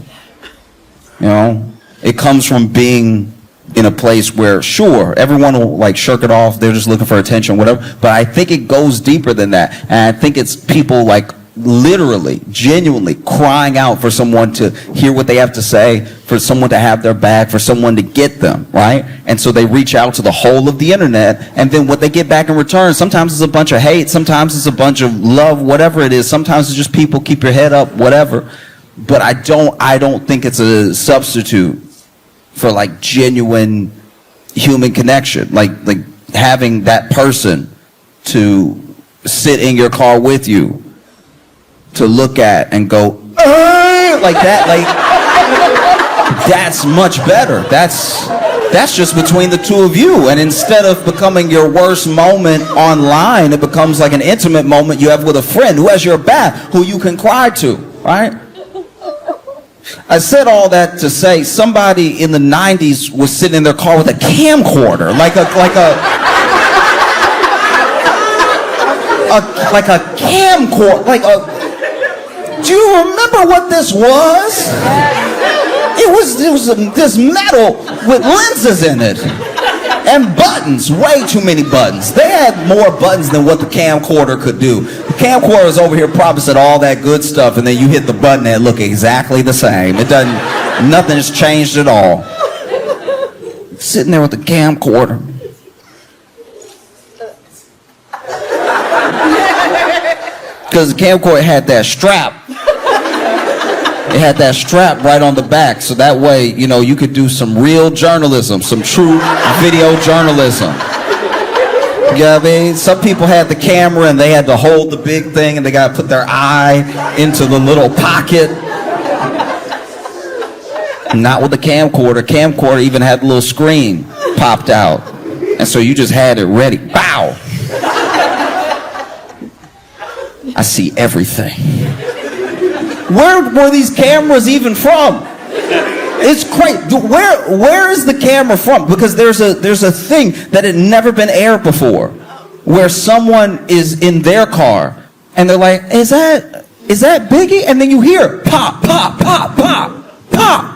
You know, it comes from being in a place where, sure, everyone will like shirk it off. They're just looking for attention, whatever. But I think it goes deeper than that. And I think it's people like literally, genuinely crying out for someone to hear what they have to say, for someone to have their back, for someone to get them, right? And so they reach out to the whole of the internet, and then what they get back in return, sometimes it's a bunch of hate, sometimes it's a bunch of love, whatever it is, sometimes it's just people, keep your head up, whatever. But I don't think it's a substitute for like genuine human connection, like having that person to sit in your car with you, to look at and go, like that, like, that's much better. That's just between the two of you. And instead of becoming your worst moment online, it becomes like an intimate moment you have with a friend who has your back, who you can cry to, right? I said all that to say somebody in the 90s was sitting in their car with a camcorder, like a camcorder, do you remember what this was? It was this metal with lenses in it and buttons, way too many buttons. They had more buttons than what the camcorder could do. The camcorder is over here promising all that good stuff, and then you hit the button and it look exactly the same. Nothing's changed at all. Sitting there with the camcorder. Because the camcorder had that strap. It had that strap right on the back, so that way, you know, you could do some real journalism, some true video journalism. You know what I mean? Some people had the camera and they had to hold the big thing and they got to put their eye into the little pocket. Not with the camcorder. Camcorder even had the little screen popped out. And so you just had it ready. Bow! I see everything. Where were these cameras even from? It's crazy. Where is the camera from? Because there's a thing that had never been aired before, where someone is in their car and they're like, "Is that Biggie?" And then you hear pop, pop, pop, pop, pop.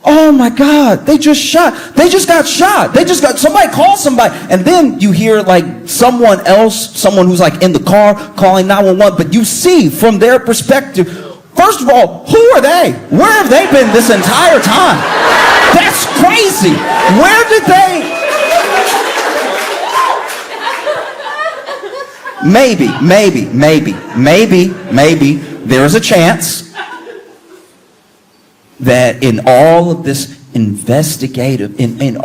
Oh my God, they just got shot. Somebody called somebody. And then you hear like someone who's like in the car calling 911, but you see from their perspective, first of all, who are they? Where have they been this entire time? That's crazy. Where did they? Maybe there's a chance that in all of this investigative, in the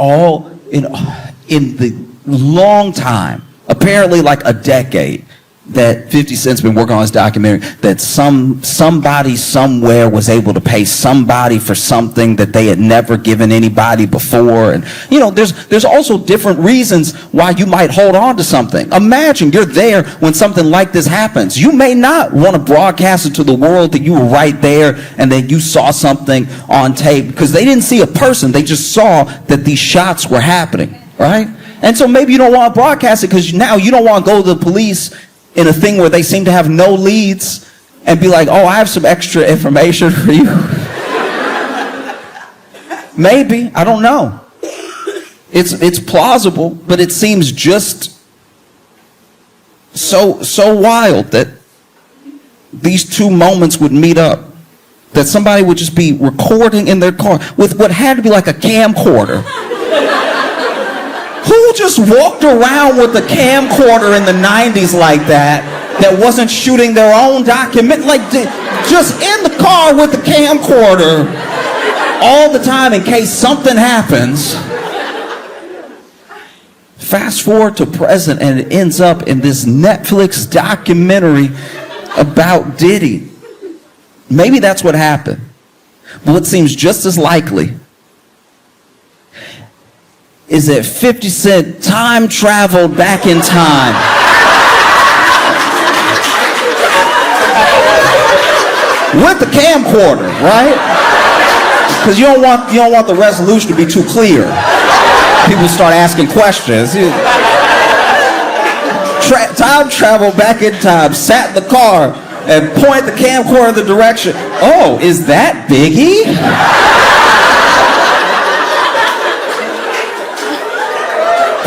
long time, apparently like a decade, that 50 Cent's been working on this documentary, that somebody somewhere was able to pay somebody for something that they had never given anybody before. And there's also different reasons why you might hold on to something. Imagine you're there when something like this happens. You may not want to broadcast it to the world that you were right there and that you saw something on tape, because they didn't see a person, they just saw that these shots were happening, right? And so maybe you don't want to broadcast it because now you don't want to go to the police in a thing where they seem to have no leads and be like, oh, I have some extra information for you. Maybe, I don't know. It's plausible, but it seems just so wild that these two moments would meet up. That somebody would just be recording in their car with what had to be like a camcorder. Who just walked around with a camcorder in the 90s like that wasn't shooting their own document, like just in the car with the camcorder all the time in case something happens? Fast forward to present and it ends up in this Netflix documentary about Diddy. Maybe that's what happened. But what seems just as likely is that 50 Cent time traveled back in time. With the camcorder, right? Because you don't want the resolution to be too clear. People start asking questions. Time travel back in time, sat in the car and point the camcorder in the direction. Oh, is that Biggie?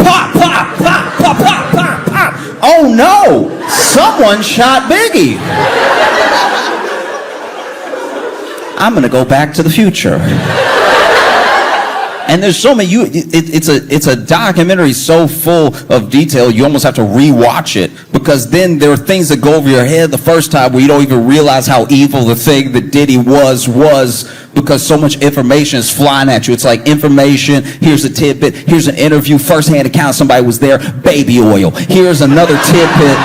Pop, pop, pop, pop, pop, pop, pop. Oh no, someone shot Biggie. I'm gonna go back to the future. And there's so many, it's a documentary so full of detail, you almost have to rewatch it, because then there are things that go over your head the first time where you don't even realize how evil the thing that Diddy was, because so much information is flying at you. It's like information, here's a tidbit, here's an interview, first-hand account, somebody was there, baby oil. Here's another tidbit,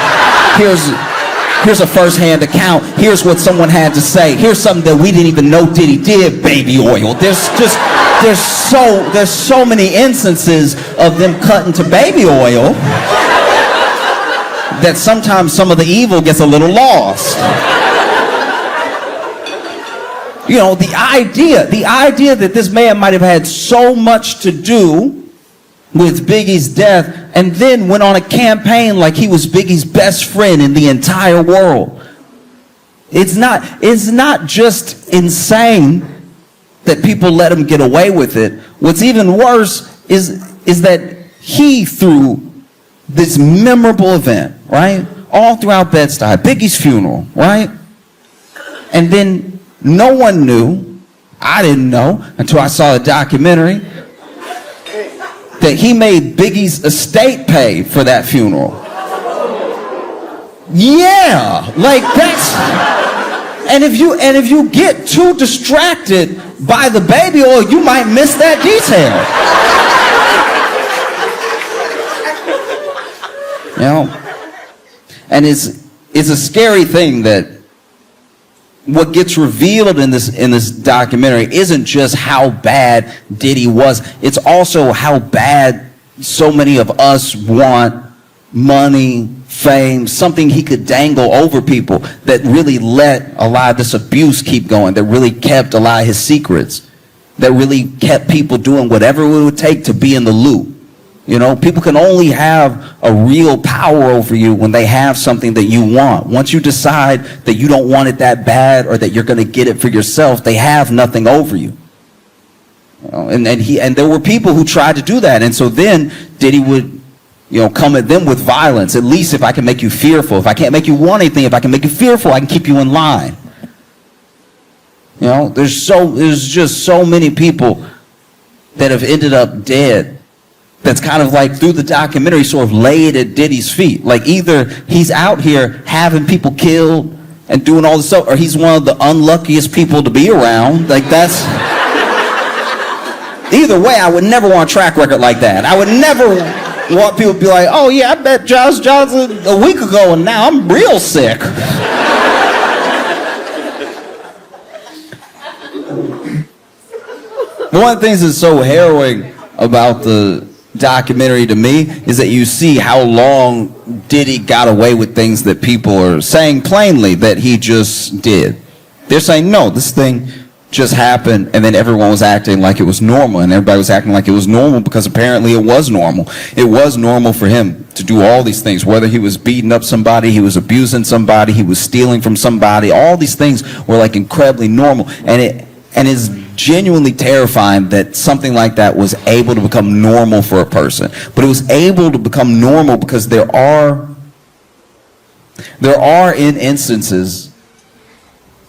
here's a first-hand account, here's what someone had to say, here's something that we didn't even know Diddy did, baby oil. There's so many instances of them cutting to baby oil that sometimes some of the evil gets a little lost. The idea that this man might have had so much to do with Biggie's death and then went on a campaign like he was Biggie's best friend in the entire world. It's not just insane that people let him get away with it. What's even worse is that he, through this memorable event, right, all throughout Bed-Stuy, Biggie's funeral, right, and then no one knew, I didn't know until I saw the documentary, that he made Biggie's estate pay for that funeral. Yeah, like that's... And if you get too distracted by the baby oil, you might miss that detail. And it's a scary thing that what gets revealed in this documentary isn't just how bad Diddy was. It's also how bad so many of us want money, fame, something he could dangle over people that really let a lot of this abuse keep going, that really kept a lot of his secrets, that really kept people doing whatever it would take to be in the loop. People can only have a real power over you when they have something that you want. Once you decide that you don't want it that bad or that you're going to get it for yourself, they have nothing over you. And there were people who tried to do that. And so then Diddy would come at them with violence. At least if I can make you fearful. If I can't make you want anything, if I can make you fearful, I can keep you in line. There's just so many people that have ended up dead. That's kind of like through the documentary sort of laid at Diddy's feet. Like either he's out here having people killed and doing all this stuff, or he's one of the unluckiest people to be around. Like that's... Either way, I would never want a track record like that. I would never want people to be like, oh yeah, I met Josh Johnson a week ago and now I'm real sick. One of the things that's so harrowing about the documentary to me is that you see how long Diddy got away with things that people are saying plainly that he just did. They're saying, no, this thing just happened, and then everyone was acting like it was normal, and everybody was acting like it was normal because apparently it was normal. It was normal for him to do all these things, whether he was beating up somebody, he was abusing somebody, he was stealing from somebody. All these things were like incredibly normal, and it's genuinely terrifying that something like that was able to become normal for a person. But it was able to become normal because there are in instances,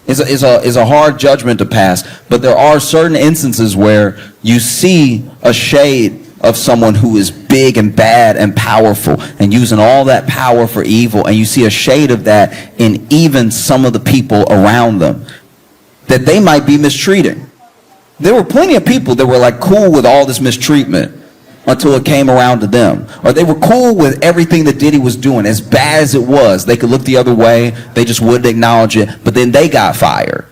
is a hard judgment to pass, but there are certain instances where you see a shade of someone who is big and bad and powerful and using all that power for evil, and you see a shade of that in even some of the people around them that they might be mistreating. There were plenty of people that were like cool with all this mistreatment until it came around to them. Or they were cool with everything that Diddy was doing, as bad as it was. They could look the other way, they just wouldn't acknowledge it, but then they got fired.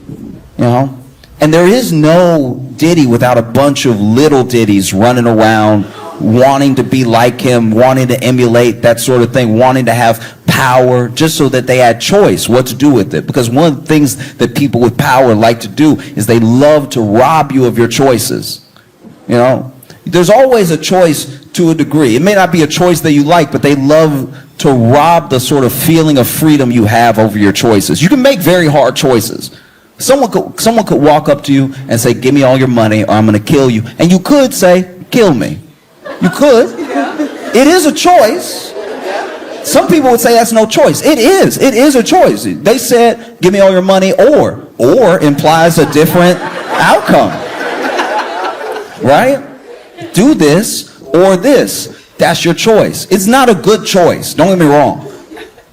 You know? And there is no Diddy without a bunch of little Diddies running around wanting to be like him, wanting to emulate that sort of thing, wanting to have power just so that they had choice what to do with it. Because one of the things that people with power like to do is they love to rob you of your choices. You know? There's always a choice to a degree. It may not be a choice that you like, but they love to rob the sort of feeling of freedom you have over your choices. You can make very hard choices. Someone could walk up to you and say, give me all your money or I'm going to kill you. And you could say, kill me. You could. It is a choice. Some people would say that's no choice. It is. It is a choice. They said, give me all your money or implies a different outcome. Right? Do this or this. That's your choice. It's not a good choice. Don't get me wrong.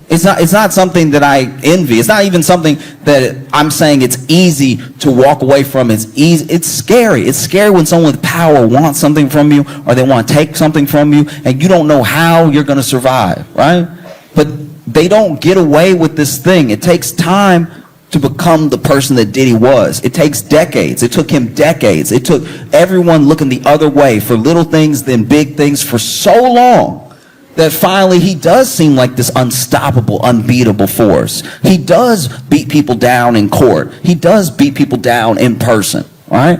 It's not something that I envy. It's not even something that I'm saying it's easy to walk away from. It's easy. It's scary. It's scary when someone with power wants something from you or they want to take something from you and you don't know how you're going to survive, right? But they don't get away with this thing. It takes time to become the person that Diddy was. It takes decades. It took him decades. It took everyone looking the other way for little things then big things for so long that finally he does seem like this unstoppable, unbeatable force. He does beat people down in court. He does beat people down in person, right?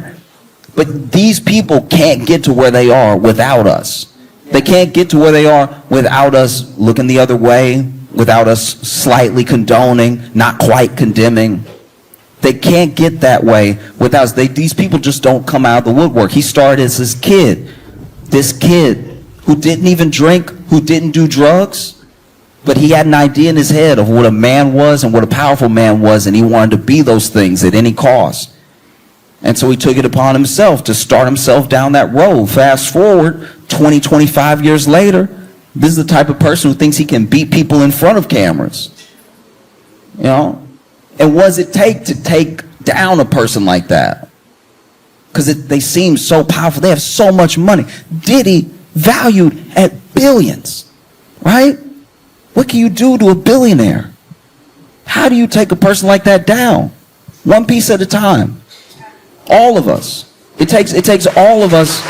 But these people can't get to where they are without us. They can't get to where they are without us looking the other way, without us slightly condoning, not quite condemning. They can't get that way without us. These people just don't come out of the woodwork. He started as this kid who didn't even drink, who didn't do drugs, but he had an idea in his head of what a man was and what a powerful man was, and he wanted to be those things at any cost. And so he took it upon himself to start himself down that road. Fast forward 20, 25 years later, this is the type of person who thinks he can beat people in front of cameras. You know? And what does it take to take down a person like that? Because they seem so powerful. They have so much money. Diddy valued at billions, right? What can you do to a billionaire? How do you take a person like that down? One piece at a time. All of us. It takes all of us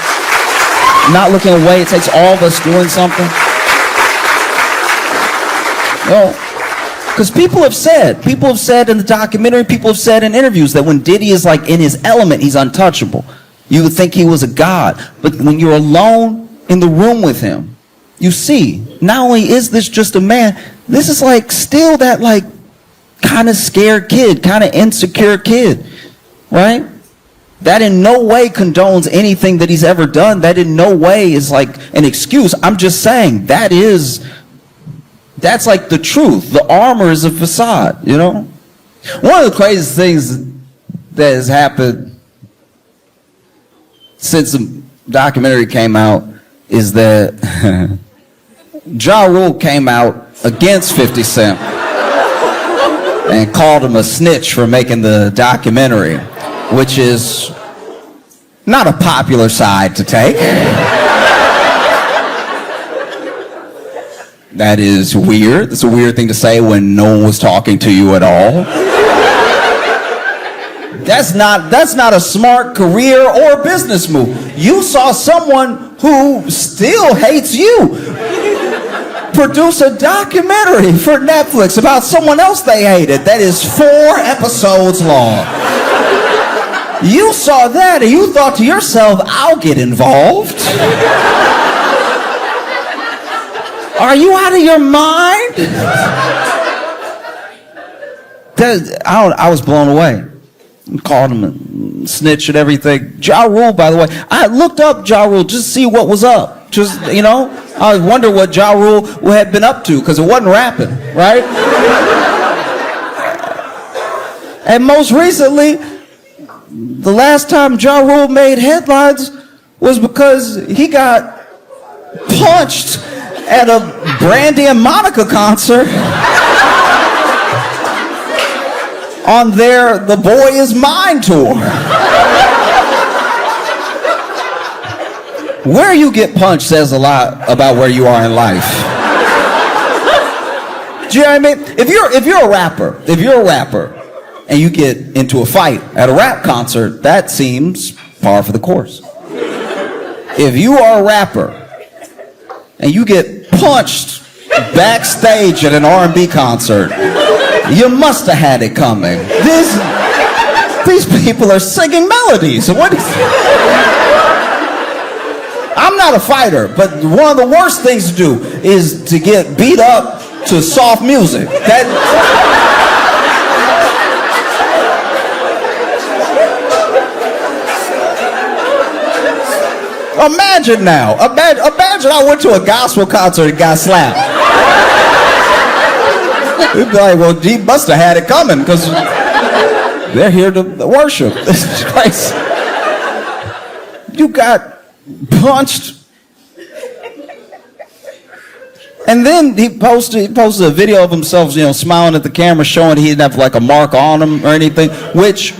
not looking away. It takes all of us doing something. You know, because people have said in the documentary, people have said in interviews that when Diddy is like in his element, he's untouchable. You would think he was a god. But when you're alone in the room with him, you see, not only is this just a man, this is like still that like kind of scared kid, kind of insecure kid, right? That in no way condones anything that he's ever done. That in no way is like an excuse. I'm just saying that's like the truth. The armor is a facade, you know? One of the craziest things that has happened since the documentary came out is that Ja Rule came out against 50 Cent and called him a snitch for making the documentary, which is not a popular side to take. That is weird. It's a weird thing to say when no one was talking to you at all. That's not a smart career or business move. You saw someone who still hates you produce a documentary for Netflix about someone else they hated that is 4 episodes long. You saw that and you thought to yourself, I'll get involved. Are you out of your mind? I was blown away. Called him and snitched and everything. Ja Rule, by the way. I looked up Ja Rule just to see what was up. Just, I wonder what Ja Rule had been up to, because it wasn't rapping, right? And most recently, the last time Ja Rule made headlines was because he got punched at a Brandy and Monica concert on their The Boy Is Mine tour. Where you get punched says a lot about where you are in life. Do you know what I mean? If you're a rapper and you get into a fight at a rap concert, that seems par for the course. If you are a rapper and you get punched backstage at an R&B concert, you must have had it coming. These people are singing melodies. I'm not a fighter, but one of the worst things to do is to get beat up to soft music. Imagine now. Imagine I went to a gospel concert and got slapped. You'd be like, well, he must have had it coming because they're here to worship. This is crazy. You got punched. And then he posted a video of himself, smiling at the camera, showing he didn't have like a mark on him or anything, which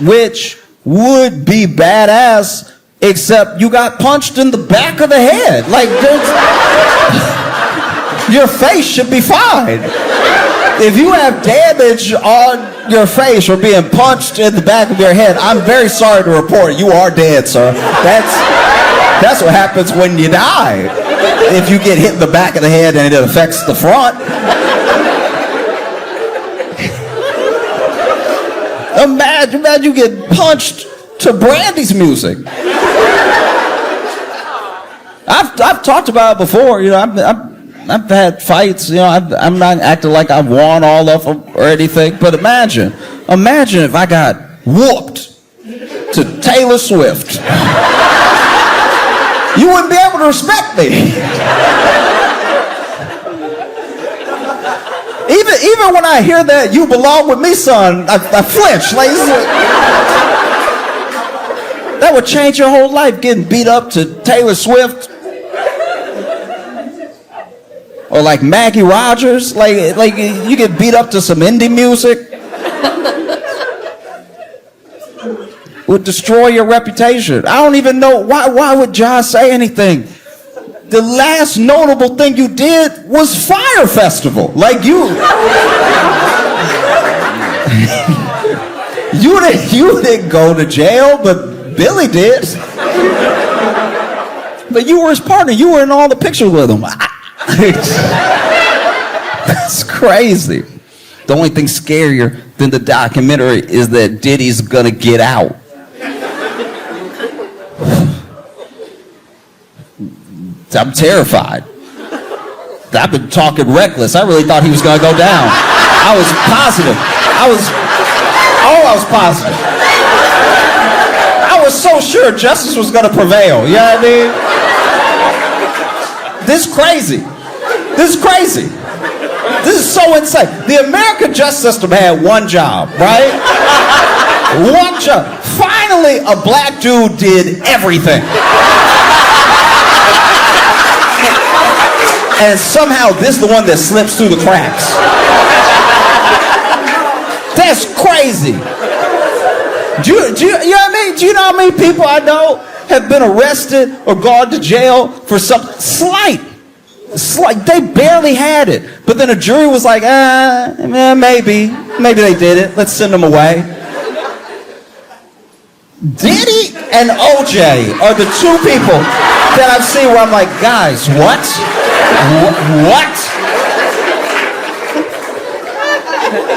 would be badass, except you got punched in the back of the head. Like, your face should be fine. If you have damage on your face from being punched in the back of your head, I'm very sorry to report you are dead, sir. That's what happens when you die. If you get hit in the back of the head and it affects the front. Imagine you get punched to Brandy's music. I've talked about it before. I've had fights. I'm not acting like I've won all of them or anything. But imagine if I got whooped to Taylor Swift. You wouldn't be able to respect me. Even when I hear that "You belong with me, son," I flinch. Like, that would change your whole life, getting beat up to Taylor Swift. Or like Maggie Rogers. Like you get beat up to some indie music. Would destroy your reputation. I don't even know why would Ja say anything? The last notable thing you did was Fire Festival. Like you didn't go to jail, but Billy did. But you were his partner. You were in all the pictures with him. That's crazy. The only thing scarier than the documentary is that Diddy's gonna get out. I'm terrified. I've been talking reckless. I really thought he was going to go down. I was positive. I was positive. I was so sure justice was going to prevail. You know what I mean? This is crazy. This is so insane. The American justice system had one job, right? One job. Finally, a black dude did everything. And somehow this is the one that slips through the cracks. That's crazy. Do you know what I mean? Do you know how many people I know have been arrested or gone to jail for some slight It's like they barely had it. But then a jury was like, maybe they did it. Let's send them away. Diddy and OJ are the two people that I've seen where I'm like, guys, what? What?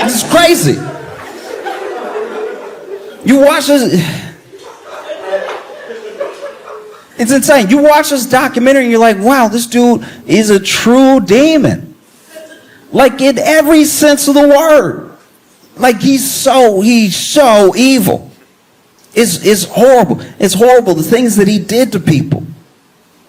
This is crazy. You watch this. It's insane. You watch this documentary and you're like, wow, this dude is a true demon. Like in every sense of the word. Like he's so evil. It's horrible. It's horrible, the things that he did to people.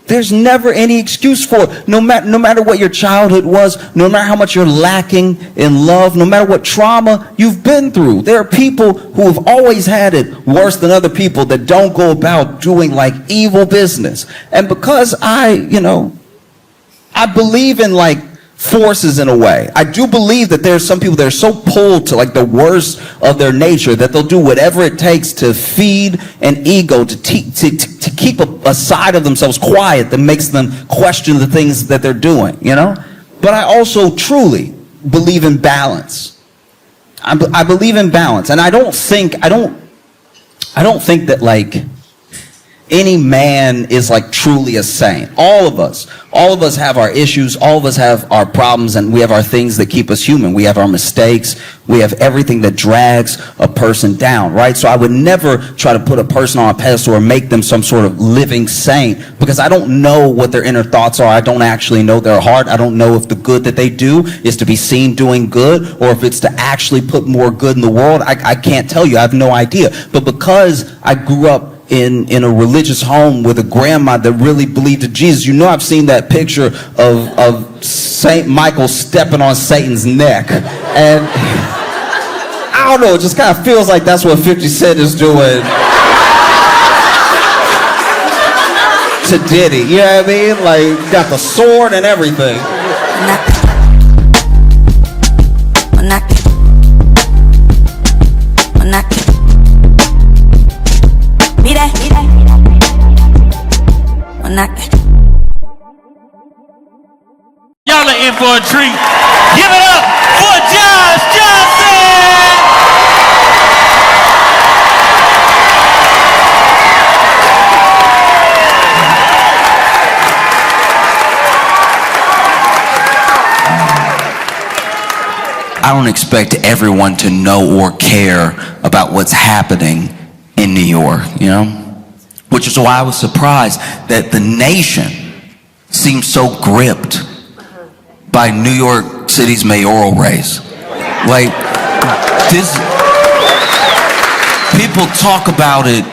There's never any excuse for it. No matter what your childhood was, no matter how much you're lacking in love, no matter what trauma you've been through. There are people who have always had it worse than other people that don't go about doing like evil business. And because I believe in like forces in a way. I do believe that there's some people that are so pulled to like the worst of their nature that they'll do whatever it takes to feed an ego, to keep a side of themselves quiet that makes them question the things that they're doing, you know? But I also truly believe in balance. I believe in balance, and I don't think that like any man is like truly a saint. All of us have our issues, all of us have our problems, and we have our things that keep us human. We have our mistakes, we have everything that drags a person down, right? So I would never try to put a person on a pedestal or make them some sort of living saint, because I don't know what their inner thoughts are. I don't actually know their heart. I don't know if the good that they do is to be seen doing good, or if it's to actually put more good in the world. I can't tell you. I have no idea. But because I grew up in a religious home with a grandma that really believed in Jesus. You know, I've seen that picture of Saint Michael stepping on Satan's neck. And I don't know, it just kind of feels like that's what 50 Cent is doing to Diddy. You know what I mean? Like, got the sword and everything. Y'all are in for a treat. Give it up for Josh Johnson! I don't expect everyone to know or care about what's happening in New York, you know? Which is why I was surprised that the nation seems so gripped by New York City's mayoral race. Like, this, people talk about it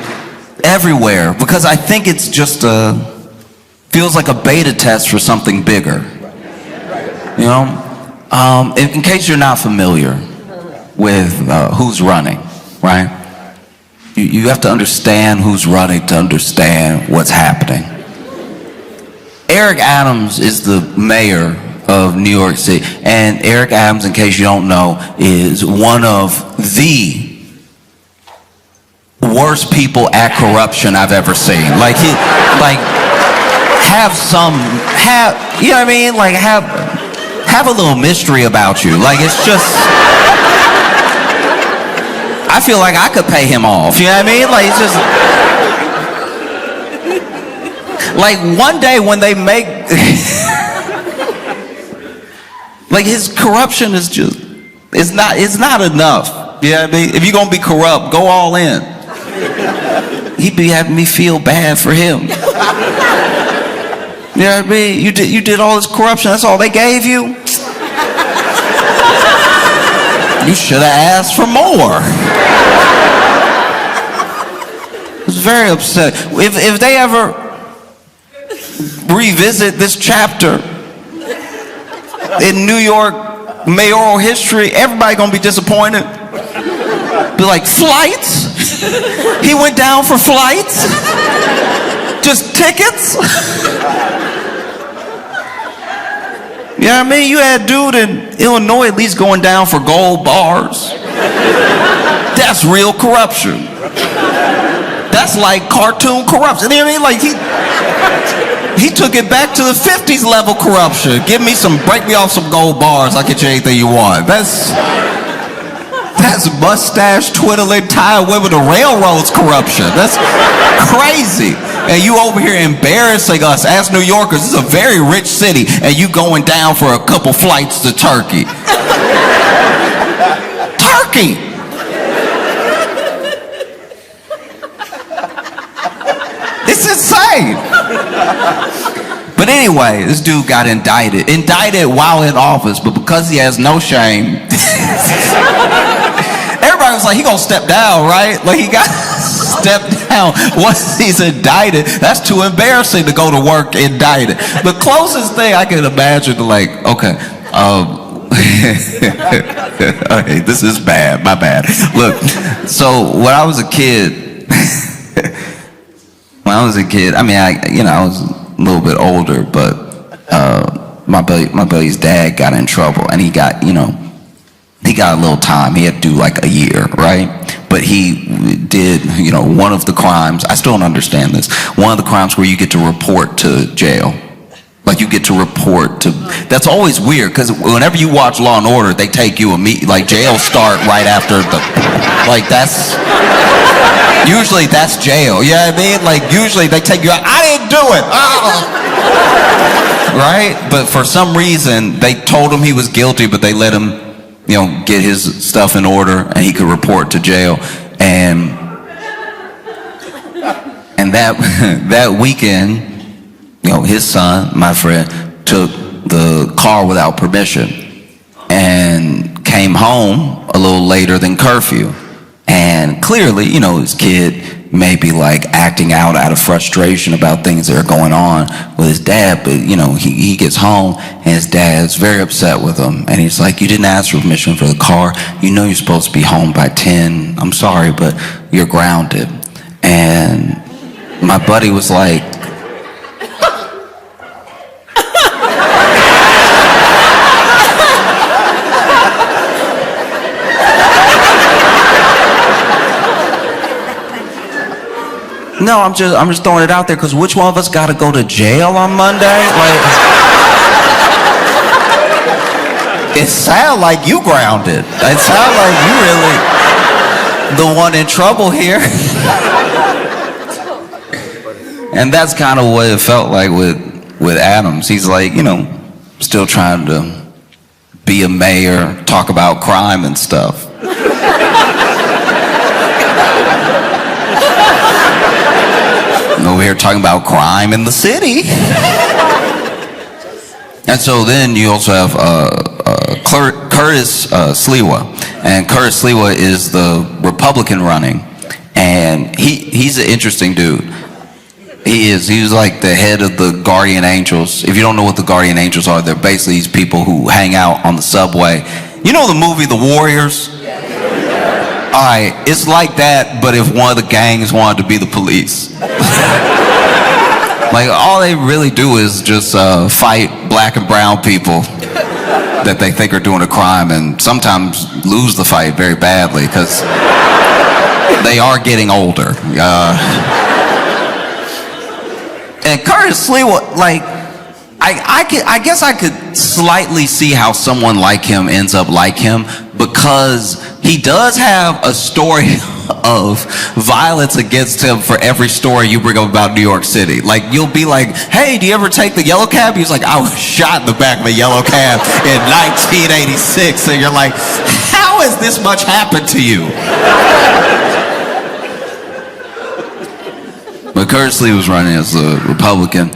everywhere because I think it's just feels like a beta test for something bigger. You know? In case you're not familiar with who's running, right? You have to understand who's running to understand what's happening. Eric Adams is the mayor of New York City. And Eric Adams, in case you don't know, is one of the worst people at corruption I've ever seen. Like, you know what I mean? Like, have a little mystery about you. Like, it's just, I feel like I could pay him off, you know what I mean? Like, it's just, like, one day when they make, like, his corruption is just, it's not enough, you know what I mean? If you're gonna be corrupt, go all in. He'd be having me feel bad for him. You know what I mean? You did all this corruption, that's all they gave you? You should have asked for more. I was very upset. If they ever revisit this chapter in New York mayoral history, everybody gonna be disappointed. Be like, flights? He went down for flights? Just tickets? You know what I mean? You had a dude in Illinois at least going down for gold bars. That's real corruption. That's like cartoon corruption. You know what I mean? Like, He took it back to the 50s level corruption. Break me off some gold bars, I'll get you anything you want. That's mustache twiddling, tie women to railroads corruption. That's crazy. And you over here embarrassing us as New Yorkers. This is a very rich city, and you going down for a couple flights to Turkey. Turkey! It's insane. But anyway, this dude got indicted while in office, but because he has no shame, everybody was like, he gonna step down, right? Like, he got step down once he's indicted. That's too embarrassing to go to work indicted. The closest thing I can imagine to, like, okay, okay, this is bad, my bad. Look, so when I was a kid, I mean, I was a little bit older, but my buddy's dad got in trouble, and he got a little time. He had to do like a year, right? But he did, one of the crimes, I still don't understand this, one of the crimes where you get to report to jail. Like, you get to report to, that's always weird, because whenever you watch Law and Order, they take you like, jail start right after usually that's jail, you know what I mean? Like, usually they take you out, I didn't do it, right? But for some reason, they told him he was guilty, but they let him, get his stuff in order, and he could report to jail. And that weekend, his son, my friend, took the car without permission and came home a little later than curfew. And clearly, his kid may be like acting out of frustration about things that are going on with his dad, but he gets home and his dad's very upset with him, and he's like, you didn't ask for permission for the car, you're supposed to be home by 10, I'm sorry, but you're grounded. And my buddy was like, no, I'm just throwing it out there, because which one of us got to go to jail on Monday? Like, it sounds like you grounded. It sounds like you really the one in trouble here. And that's kind of what it felt like with Adams. He's like, still trying to be a mayor, talk about crime and stuff. Over here talking about crime in the city. And so then you also have Curtis Sliwa. And Curtis Sliwa is the Republican running. And he's an interesting dude. He was like the head of the Guardian Angels. If you don't know what the Guardian Angels are, they're basically these people who hang out on the subway. You know the movie The Warriors? Alright, it's like that, but if one of the gangs wanted to be the police. Like, all they really do is just fight black and brown people that they think are doing a crime, and sometimes lose the fight very badly, because they are getting older. And Curtis Sliwa, like, I guess I could slightly see how someone like him ends up like him, because he does have a story of violence against him for every story you bring up about New York City. Like, you'll be like, hey, do you ever take the yellow cab? He's like, I was shot in the back of a yellow cab in 1986. And you're like, how has this much happened to you? But Curtis Lee was running as a Republican.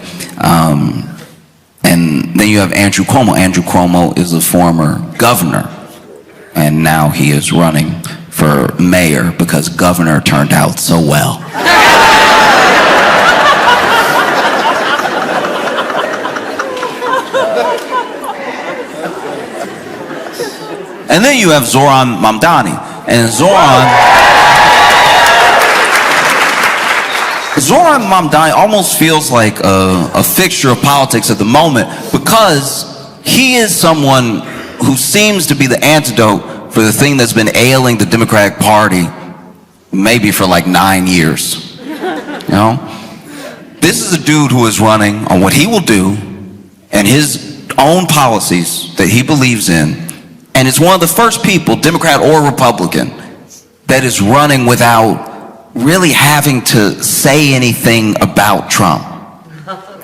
And then you have Andrew Cuomo. Andrew Cuomo is a former governor, and now he is running for mayor because governor turned out so well. And then you have Zoran Mamdani. And Zoran Mamdani almost feels like a fixture of politics at the moment, because he is someone who seems to be the antidote for the thing that's been ailing the Democratic Party maybe for like 9 years. this is a dude who is running on what he will do and his own policies that he believes in. And it's one of the first people, Democrat or Republican, that is running without really having to say anything about Trump.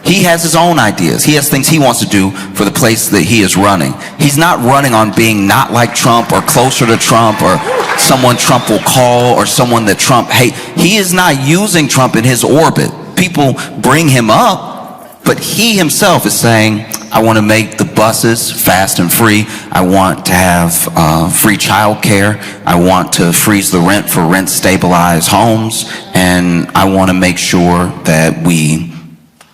He has his own ideas. He has things he wants to do for the place that he is running. He's not running on being not like Trump or closer to Trump or someone Trump will call or someone that Trump hates. He is not using Trump in his orbit. People bring him up, but he himself is saying, I want to make the buses fast and free. I want to have free child care. I want to freeze the rent for rent-stabilized homes. And I want to make sure that we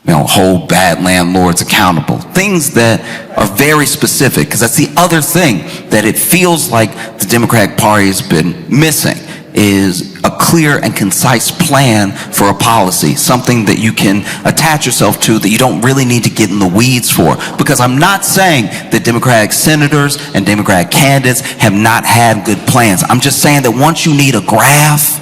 hold bad landlords accountable. Things that are very specific, because that's the other thing that it feels like the Democratic Party has been missing, is a clear and concise plan for a policy, something that you can attach yourself to, that you don't really need to get in the weeds for. Because I'm not saying that Democratic senators and Democratic candidates have not had good plans. I'm just saying that once you need a graph,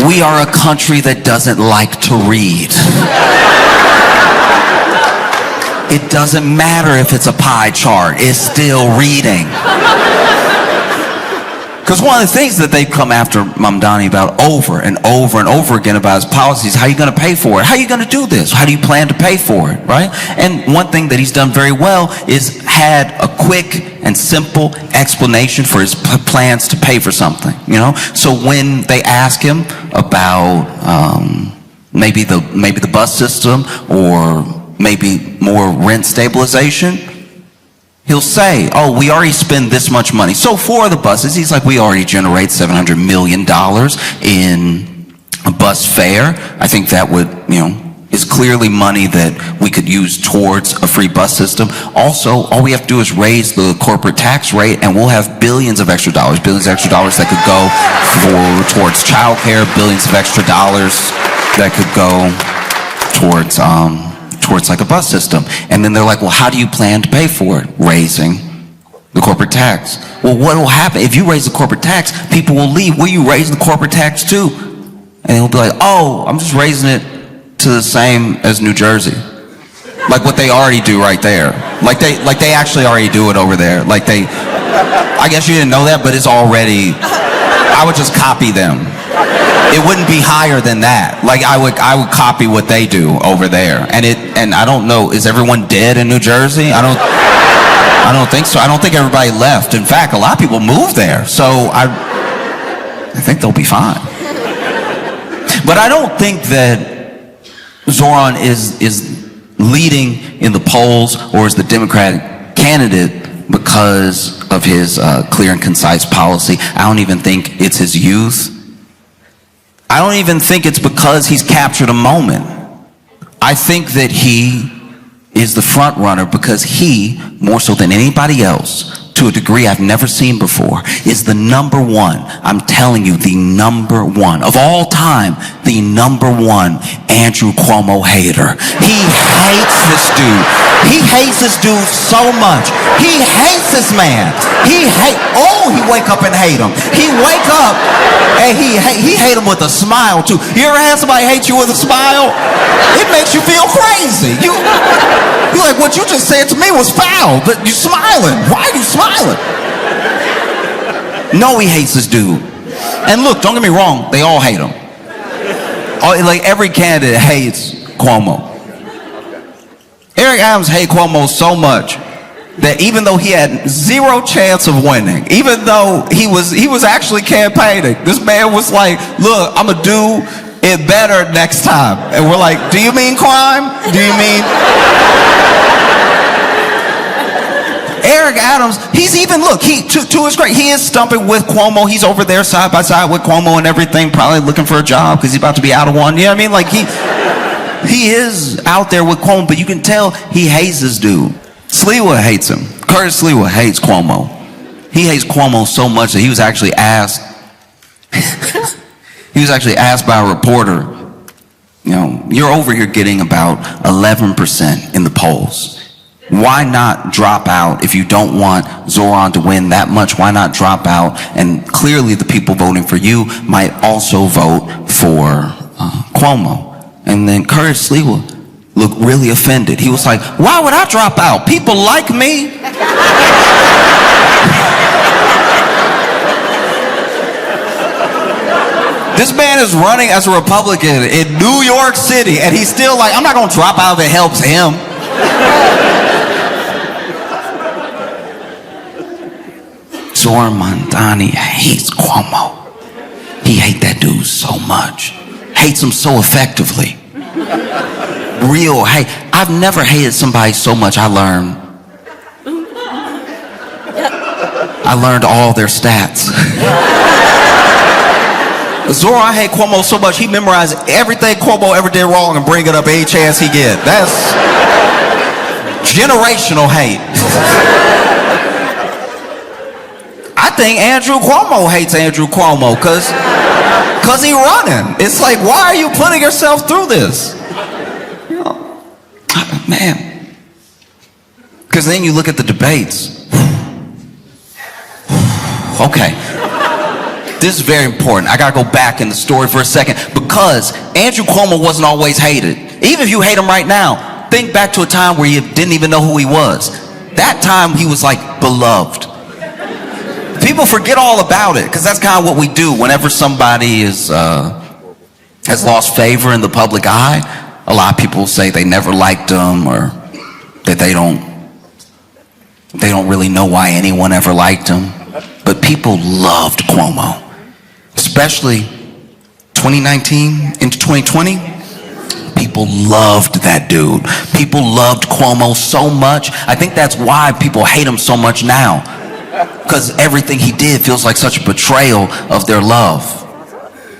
we are a country that doesn't like to read. It doesn't matter if it's a pie chart, it's still reading. Because one of the things that they've come after Mamdani about over and over and over again about his policies, how are you going to pay for it? How are you going to do this? How do you plan to pay for it, right? And one thing that he's done very well is had a quick and simple explanation for his plans to pay for something, So when they ask him about maybe the bus system or maybe more rent stabilization, he'll say, oh, we already spend this much money. So for the buses, he's like, we already generate $700 million in a bus fare. I think that would, is clearly money that we could use towards a free bus system. Also, all we have to do is raise the corporate tax rate and we'll have billions of extra dollars that could go towards childcare, billions of extra dollars that could go towards like a bus system. And then they're like, well, how do you plan to pay for it? Raising the corporate tax. Well, what will happen if you raise the corporate tax? People will leave. Where you raise the corporate tax to? And they'll be like, oh, I'm just raising it to the same as New Jersey. Like what they already do right there. Like they actually already do it over there. I guess you didn't know that, but it's already, I would just copy them. It wouldn't be higher than that. I would copy what they do over there. And I don't know, is everyone dead in New Jersey? I don't think so. I don't think everybody left. In fact, a lot of people moved there. So I think they'll be fine. But I don't think that Zoran is leading in the polls or is the Democratic candidate because of his clear and concise policy. I don't even think it's his youth. I don't even think it's because he's captured a moment. I think that he is the front runner because he, more so than anybody else, to a degree I've never seen before, is the number one. I'm telling you, the number one of all time, the number one Andrew Cuomo hater. He hates this dude. He hates this dude so much. He hates this man. He wake up and hate him. He wake up and he hate him with a smile too. You ever had somebody hate you with a smile? It makes you feel crazy. You're like, what you just said to me was foul, but you're smiling. Why are you smiling? No, he hates this dude. And look, don't get me wrong, they all hate him. Every candidate hates Cuomo. Eric Adams hates Cuomo so much that even though he had zero chance of winning, even though he was actually campaigning, this man was like, look, I'm gonna do it better next time. And we're like, do you mean crime? Do you mean? Eric Adams, he's even, look, to his credit, he is stumping with Cuomo. He's over there side by side with Cuomo and everything, probably looking for a job because he's about to be out of one. You know what I mean? He is out there with Cuomo, but you can tell he hates this dude. Sliwa hates him. Curtis Sliwa hates Cuomo. He hates Cuomo so much that he was actually asked by a reporter, you're over here getting about 11% in the polls. why not drop out? If you don't want Zoran to win that much, why not drop out? And clearly the people voting for you might also vote for Cuomo. And then Curtis Sliwa looked really offended. He was like, why would I drop out? People like me. This man is running as a Republican in New York City, and he's still like, I'm not going to drop out if it helps him. Zoran Mondani hates Cuomo. He hates that dude so much. Hates him so effectively. Real hate. I've never hated somebody so much. I learned all their stats. Zoran hate Cuomo so much he memorized everything Cuomo ever did wrong and bring it up any chance he get. That's generational hate. I think Andrew Cuomo hates Andrew Cuomo because he running. It's like, why are you putting yourself through this? You know, man. Because then you look at the debates. Okay. This is very important. I gotta go back in the story for a second because Andrew Cuomo wasn't always hated. Even if you hate him right now, think back to a time where you didn't even know who he was. That time he was like beloved. People forget all about it because that's kind of what we do whenever somebody has lost favor in the public eye. A lot of people say they never liked him or that they don't really know why anyone ever liked him. But people loved Cuomo. Especially 2019 into 2020, people loved that dude. People loved Cuomo so much. I think that's why people hate him so much now. Because everything he did feels like such a betrayal of their love.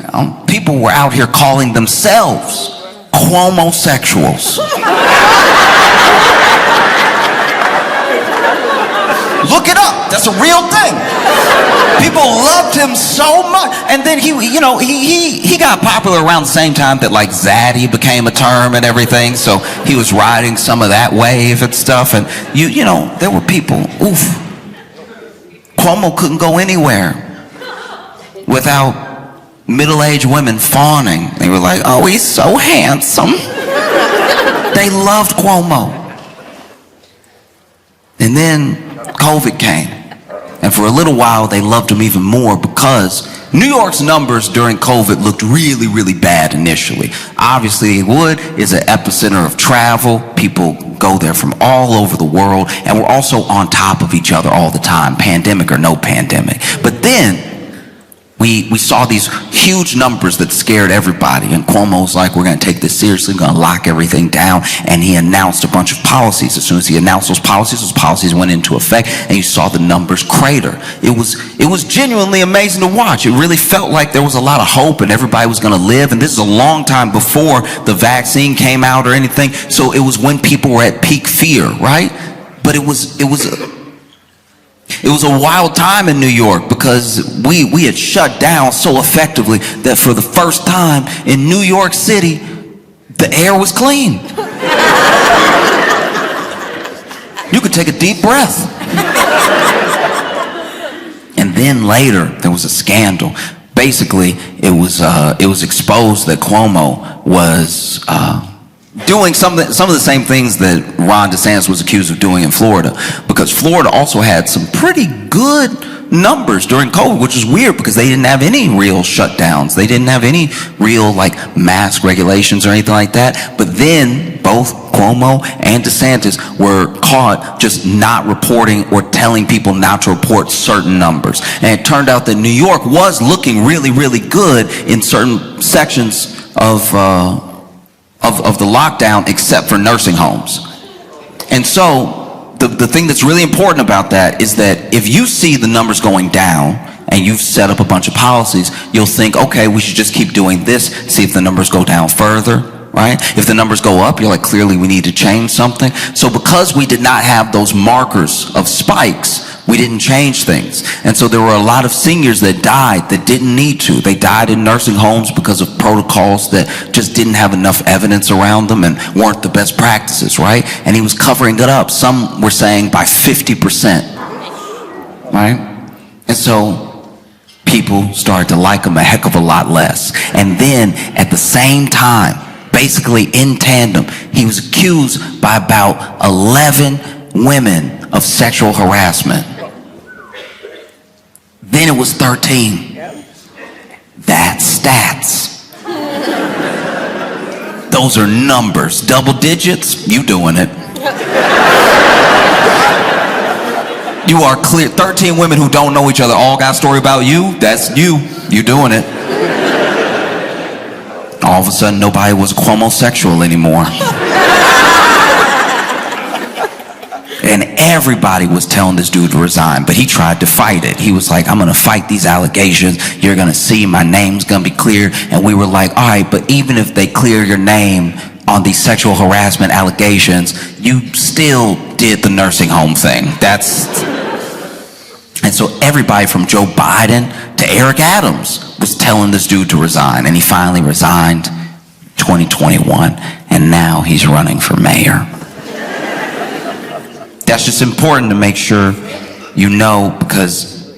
You know, people were out here calling themselves Cuomo-sexuals. Look it up. That's a real thing. People loved him so much. And then he got popular around the same time that like Zaddy became a term and everything. So he was riding some of that wave and stuff. And you know, there were people, oof. Cuomo couldn't go anywhere without middle-aged women fawning. They were like, oh, he's so handsome. They loved Cuomo. And then COVID came. And for a little while, they loved him even more because New York's numbers during COVID looked really, really bad initially. Obviously, it would. It's an epicenter of travel. People go there from all over the world. And we're also on top of each other all the time, pandemic or no pandemic. But then we saw these huge numbers that scared everybody. And Cuomo's like, we're going to take this seriously. We're going to lock everything down. And he announced a bunch of policies. As soon as he announced those policies went into effect. And you saw the numbers crater. It was genuinely amazing to watch. It really felt like there was a lot of hope and everybody was going to live. And this is a long time before the vaccine came out or anything. So it was when people were at peak fear, right? But it was a wild time in New York because we had shut down so effectively that for the first time in New York City, the air was clean. You could take a deep breath. And then later, there was a scandal. Basically, it was exposed that Cuomo was doing some of the same things that Ron DeSantis was accused of doing in Florida, because Florida also had some pretty good numbers during COVID, which is weird because they didn't have any real shutdowns. They didn't have any real like mask regulations or anything like that. But then both Cuomo and DeSantis were caught just not reporting or telling people not to report certain numbers. And it turned out that New York was looking really, really good in certain sections of the lockdown, except for nursing homes. And so the thing that's really important about that is that if you see the numbers going down and you've set up a bunch of policies, you'll think, okay, we should just keep doing this, see if the numbers go down further, right? If the numbers go up, you're like, clearly we need to change something. So because we did not have those markers of spikes, We didn't change things. And so there were a lot of seniors that died that didn't need to. They died in nursing homes because of protocols that just didn't have enough evidence around them and weren't the best practices, right? And he was covering it up. Some were saying by 50%, right? And so people started to like him a heck of a lot less. And then at the same time, basically in tandem, he was accused by about 11 women of sexual harassment. Then it was 13. That's stats. Those are numbers. Double digits, you doing it. You are clear. 13 women who don't know each other all got a story about you. That's you. You doing it. All of a sudden, nobody was Cuomo sexual anymore. And everybody was telling this dude to resign, but he tried to fight it. He was like, I'm gonna fight these allegations. You're gonna see my name's gonna be cleared. And we were like, all right, but even if they clear your name on these sexual harassment allegations, you still did the nursing home thing. And so everybody from Joe Biden to Eric Adams was telling this dude to resign. And he finally resigned 2021, and now he's running for mayor. That's just important to make sure you know, because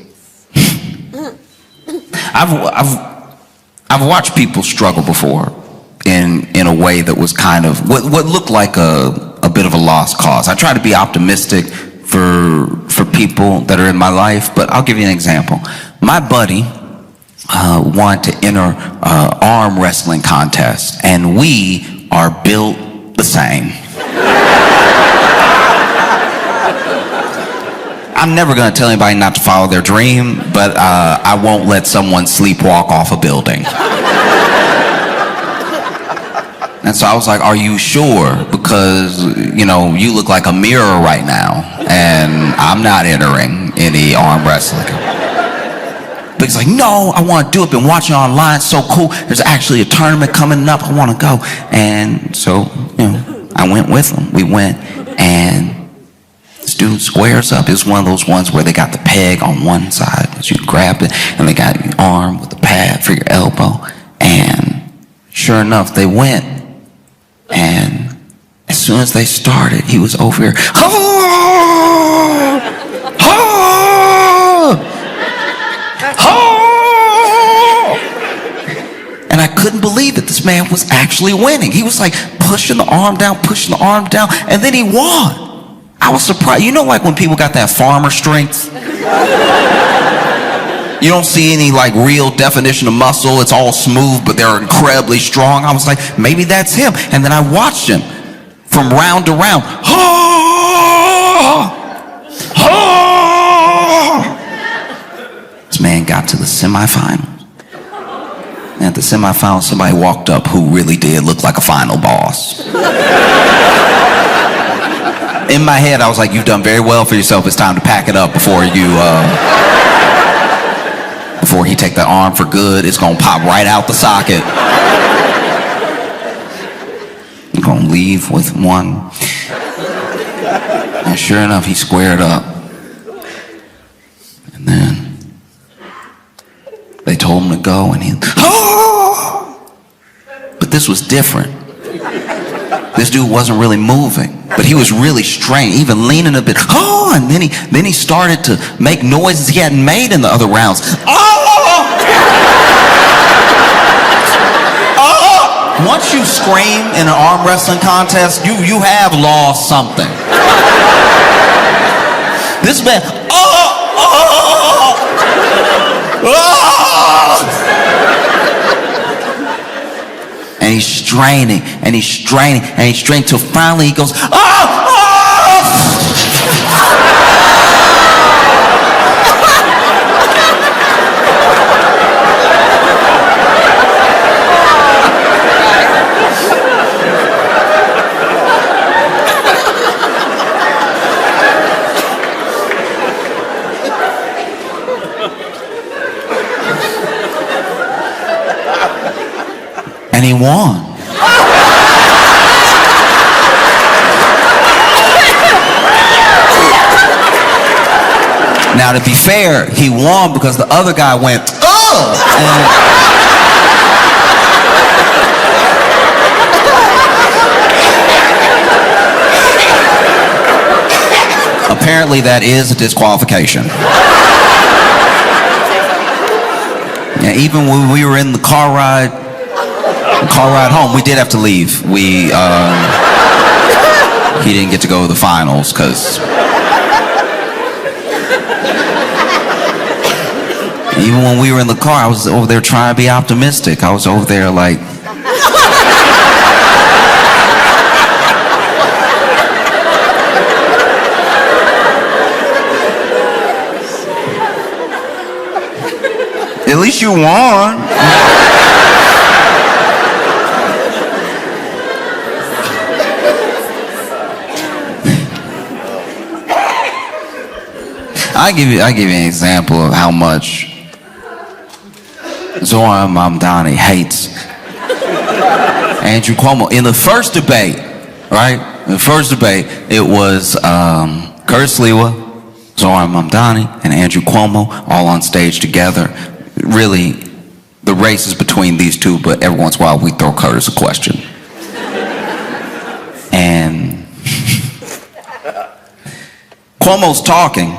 I've watched people struggle before in a way that was kind of what looked like a bit of a lost cause. I try to be optimistic for people that are in my life, but I'll give you an example. My buddy wanted to enter an arm wrestling contest, and we are built the same. I'm never going to tell anybody not to follow their dream, but I won't let someone sleepwalk off a building. And so I was like, are you sure? Because, you know, you look like a mirror right now, and I'm not entering any arm wrestling. But he's like, no, I want to do it. Been watching online, it's so cool. There's actually a tournament coming up. I want to go. And so, you know, I went with him. We went, and this dude squares up. It's one of those ones where they got the peg on one side, so you grab it, and they got your arm with the pad for your elbow. And sure enough, they went. And as soon as they started, he was over here. Oh! Oh! Oh! And I couldn't believe that this man was actually winning. He was like pushing the arm down, and then he won. I was surprised. You know, like when people got that farmer strength? You don't see any like real definition of muscle. It's all smooth, but they're incredibly strong. I was like, maybe that's him. And then I watched him from round to round. This man got to the semifinals. And at the semifinals, somebody walked up who really did look like a final boss. In my head, I was like, you've done very well for yourself. It's time to pack it up before he take that arm for good. It's gonna pop right out the socket. You're gonna leave with one. And sure enough, he squared up. And then they told him to go, and he, oh! But this was different. This dude wasn't really moving, but he was really strained, even leaning a bit. Oh, and then he started to make noises he hadn't made in the other rounds. Oh! Oh! Once you scream in an arm wrestling contest, you have lost something. This man, oh! Oh! Oh! And he's straining, and he's straining, and he's straining till finally he goes, oh! Oh! And he won. Now, to be fair, he won because the other guy went, ugh! Apparently that is a disqualification. Yeah, even when we were in the car ride home, we did have to leave. He didn't get to go to the finals because even when we were in the car, I was over there trying to be optimistic. I was over there like, at least you won. I give you an example of how much Zoran Mamdani hates Andrew Cuomo. In the first debate, right? In the first debate, it was Curtis Lewa, Zoran Mamdani, and Andrew Cuomo all on stage together. Really, the race is between these two, but every once in a while we throw Curtis a question. And Cuomo's talking,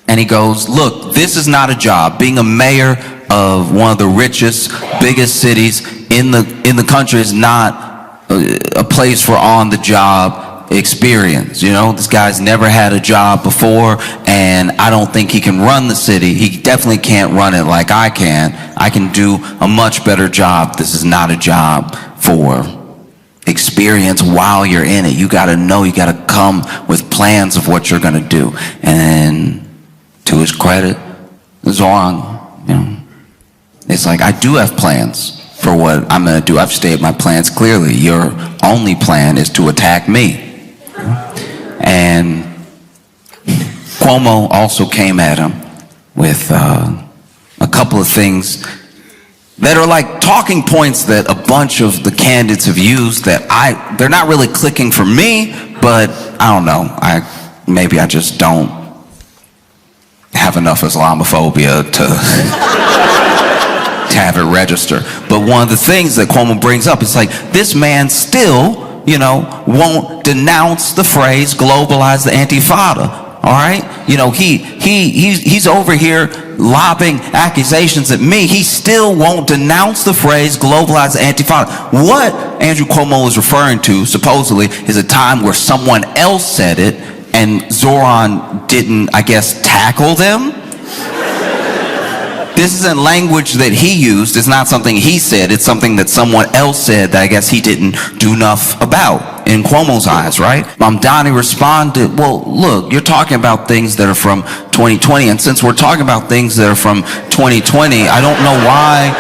and he goes, look, this is not a job. Being a mayor of one of the richest, biggest cities in the country is not a place for on-the-job experience. You know, this guy's never had a job before, and I don't think he can run the city. He definitely can't run it like I can. I can do a much better job. This is not a job for experience while you're in it. You gotta know, you gotta come with plans of what you're gonna do. And to his credit, Zoran, you know, it's like, I do have plans for what I'm gonna do. I've stated my plans clearly. Your only plan is to attack me. And Cuomo also came at him with a couple of things that are like talking points that a bunch of the candidates have used that they're not really clicking for me, but I don't know. Maybe I just don't have enough Islamophobia to have it register. But one of the things that Cuomo brings up is like, this man still, you know, won't denounce the phrase globalize the Antifada. All right, you know, he's over here lobbing accusations at me. He still won't denounce the phrase globalize the Antifada. What Andrew Cuomo is referring to, supposedly, is a time where someone else said it and Zoran didn't, I guess, tackle them. This isn't language that he used. It's not something he said. It's something that someone else said that I guess he didn't do enough about in Cuomo's eyes, right? Mamdani responded, well, look, you're talking about things that are from 2020. And since we're talking about things that are from 2020, I don't know why,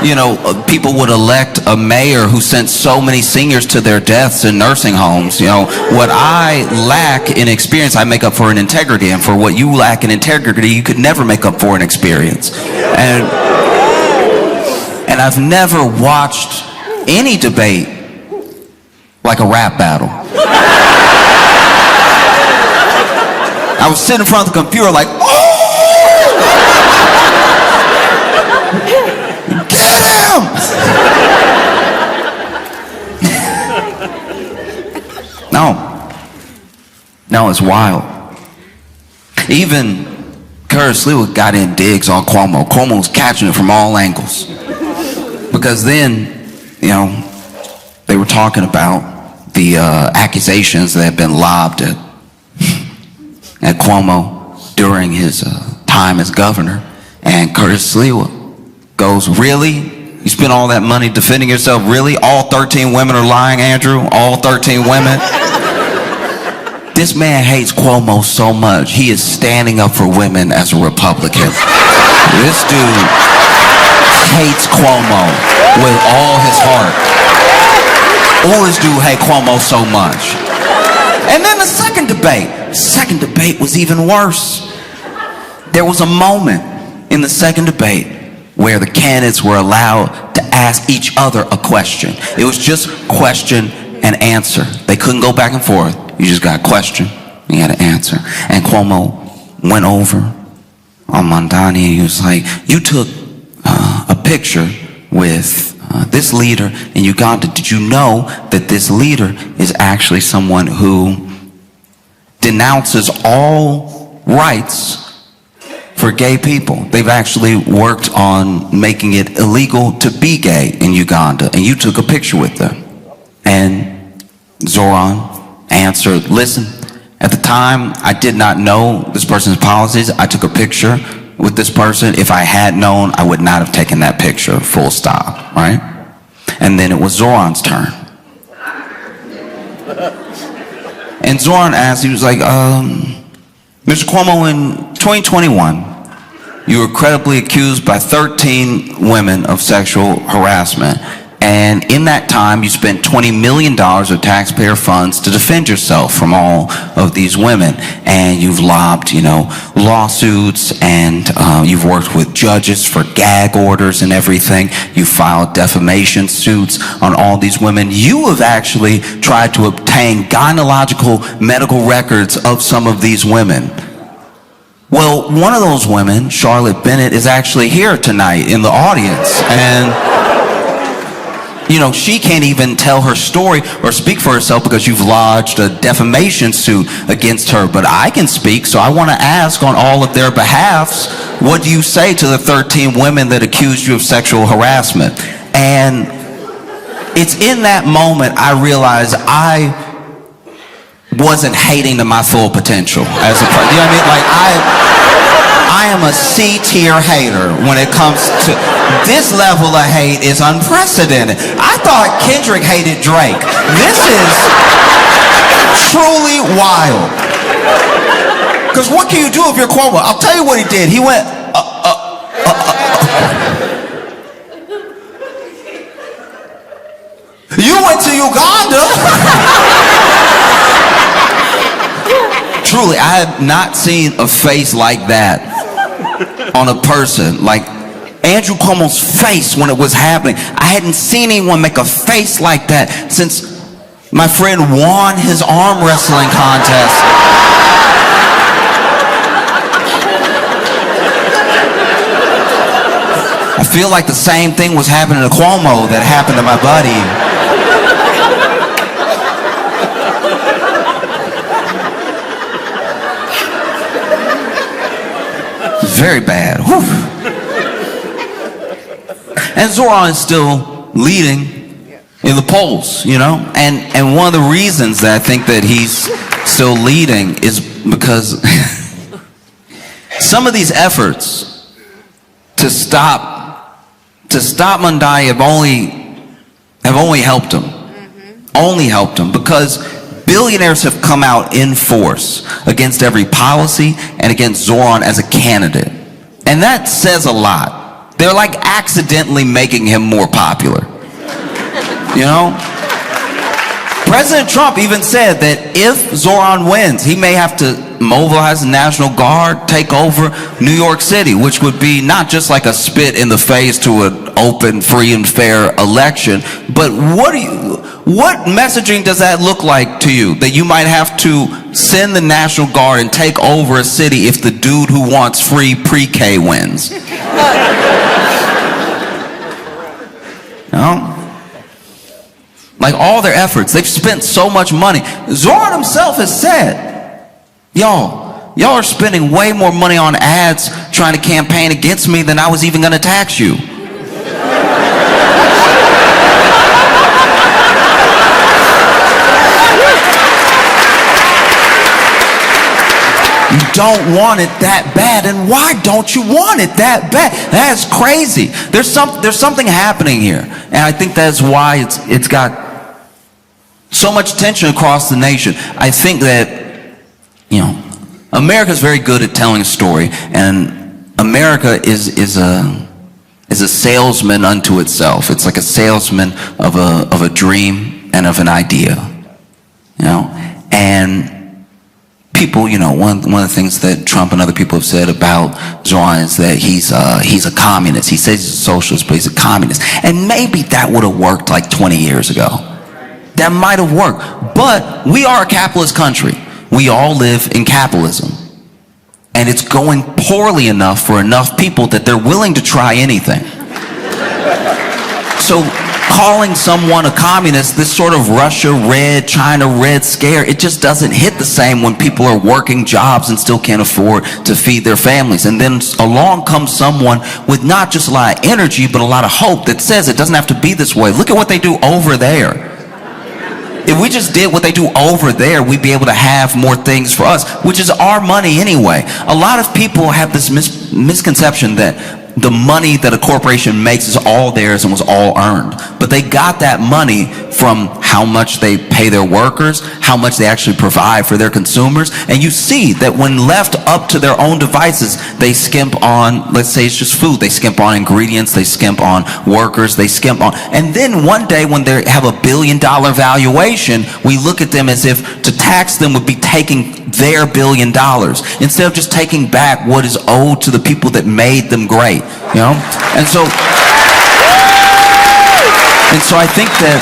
you know, people would elect a mayor who sent so many seniors to their deaths in nursing homes. You know, what I lack in experience, I make up for in integrity. And for what you lack in integrity, you could never make up for in experience. And I've never watched any debate like a rap battle. I was sitting in front of the computer like, oh! Get him! No, it's wild. Even Curtis Lewa got in digs on Cuomo. Cuomo was catching it from all angles. Because then, you know, they were talking about the accusations that had been lobbed at Cuomo during his time as governor. And Curtis Lewa goes, really? You spent all that money defending yourself? Really? All 13 women are lying, Andrew? All 13 women? This man hates Cuomo so much, he is standing up for women as a Republican. This dude hates Cuomo with all his heart. Oh, this dude hates Cuomo so much. And then the second debate was even worse. There was a moment in the second debate where the candidates were allowed to ask each other a question. It was just question and answer. They couldn't go back and forth. You just got a question, you got to answer. And Cuomo went over on Mondani and he was like, you took a picture with this leader in Uganda. Did you know that this leader is actually someone who denounces all rights for gay people? They've actually worked on making it illegal to be gay in Uganda, and you took a picture with them. And Zoran answered, listen, at the time I did not know this person's policies. I took a picture with this person. If I had known, I would not have taken that picture, full stop, right? And then it was Zoran's turn. And Zoran asked, he was like, Mr. Cuomo, in 2021, you were credibly accused by 13 women of sexual harassment. And in that time, you spent $20 million of taxpayer funds to defend yourself from all of these women. And you've lobbed, lawsuits, and you've worked with judges for gag orders and everything. You filed defamation suits on all these women. You have actually tried to obtain gynecological medical records of some of these women. Well, one of those women, Charlotte Bennett, is actually here tonight in the audience. And she can't even tell her story or speak for herself because you've lodged a defamation suit against her. But I can speak, so I want to ask on all of their behalfs, what do you say to the 13 women that accused you of sexual harassment? And it's in that moment I realized I wasn't hating to my full potential as a person. You know what I mean? Like I am a C-tier hater when it comes to this level of hate is unprecedented. I thought Kendrick hated Drake. This is truly wild. Because what can you do if you're Cuomo? I'll tell you what he did. He went, You went to Uganda? Truly, I have not seen a face like that on a person. Like Andrew Cuomo's face when it was happening. I hadn't seen anyone make a face like that since my friend won his arm wrestling contest. I feel like the same thing was happening to Cuomo that happened to my buddy. Very bad. Whew. And Zoran is still leading in the polls, and one of the reasons that I think that he's still leading is because some of these efforts to stop Mondani have only helped him. Only helped him, because billionaires have come out in force against every policy and against Zoran as a candidate. And that says a lot. They're like accidentally making him more popular. President Trump even said that if Zoran wins, he may have to mobilize the National Guard, take over New York City, which would be not just like a spit in the face to an open, free, and fair election, but what messaging does that look like to you? That you might have to send the National Guard and take over a city if the dude who wants free pre-K wins? Like all their efforts, they've spent so much money. Zoran himself has said, y'all are spending way more money on ads trying to campaign against me than I was even going to tax you. You don't want it that bad, and why don't you want it that bad? That's crazy. There's something happening here, and I think that's why it's got so much tension across the nation. I think that America's very good at telling a story, and America is a salesman unto itself. It's like a salesman of a dream and of an idea, and people, one of the things that Trump and other people have said about Zoran is that he's a communist. He says he's a socialist, but he's a communist. And maybe that would have worked like 20 years ago. That might have worked. But we are a capitalist country. We all live in capitalism. and it's going poorly enough for enough people that they're willing to try anything. So calling someone a communist, this sort of Russia red, China red scare, it just doesn't hit the same when people are working jobs and still can't afford to feed their families. And then along comes someone with not just a lot of energy, but a lot of hope that says it doesn't have to be this way. Look at what they do over there. If we just did what they do over there, we'd be able to have more things for us, which is our money anyway. A lot of people have this misconception that the money that a corporation makes is all theirs and was all earned. But they got that money from how much they pay their workers, how much they actually provide for their consumers. And you see that when left up to their own devices, they skimp on, let's say it's just food, they skimp on ingredients, they skimp on workers, they skimp on. And then one day when they have $1 billion valuation, we look at them as if to tax them would be taking their $1 billion instead of just taking back what is owed to the people that made them great, you know? And so I think that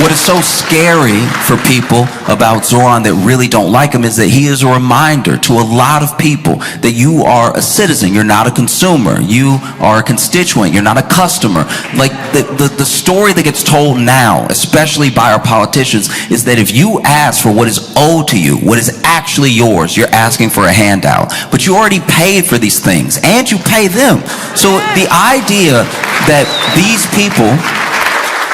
what is so scary for people about Zoran that really don't like him is that he is a reminder to a lot of people that you are a citizen, you're not a consumer, you are a constituent, you're not a customer. Like the story that gets told now, especially by our politicians, is that if you ask for what is owed to you, what is actually yours, you're asking for a handout. But you already paid for these things, and you pay them. So the idea that these people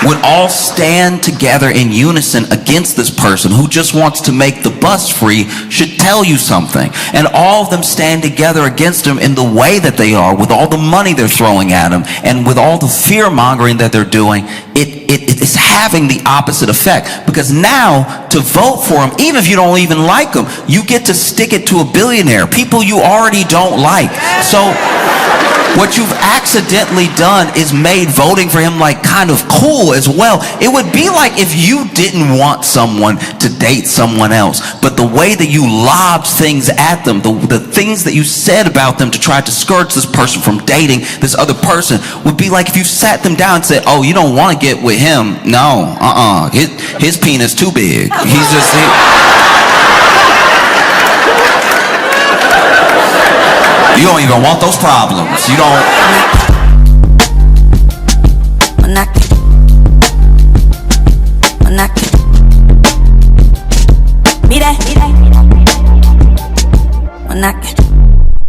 would all stand together in unison against this person who just wants to make the bus free should tell you something. And all of them stand together against him in the way that they are, with all the money they're throwing at him, and with all the fear-mongering that they're doing, it is having the opposite effect. Because now, to vote for him, even if you don't even like him, you get to stick it to a billionaire, people you already don't like. So what you've accidentally done is made voting for him like kind of cool as well. It would be like if you didn't want someone to date someone else, but the way that you lobbed things at them, the things that you said about them to try to discourage this person from dating this other person, would be like if you sat them down and said, oh, you don't want to get with him. No, his penis too big. He's just... You don't even want those problems. You don't. Mira.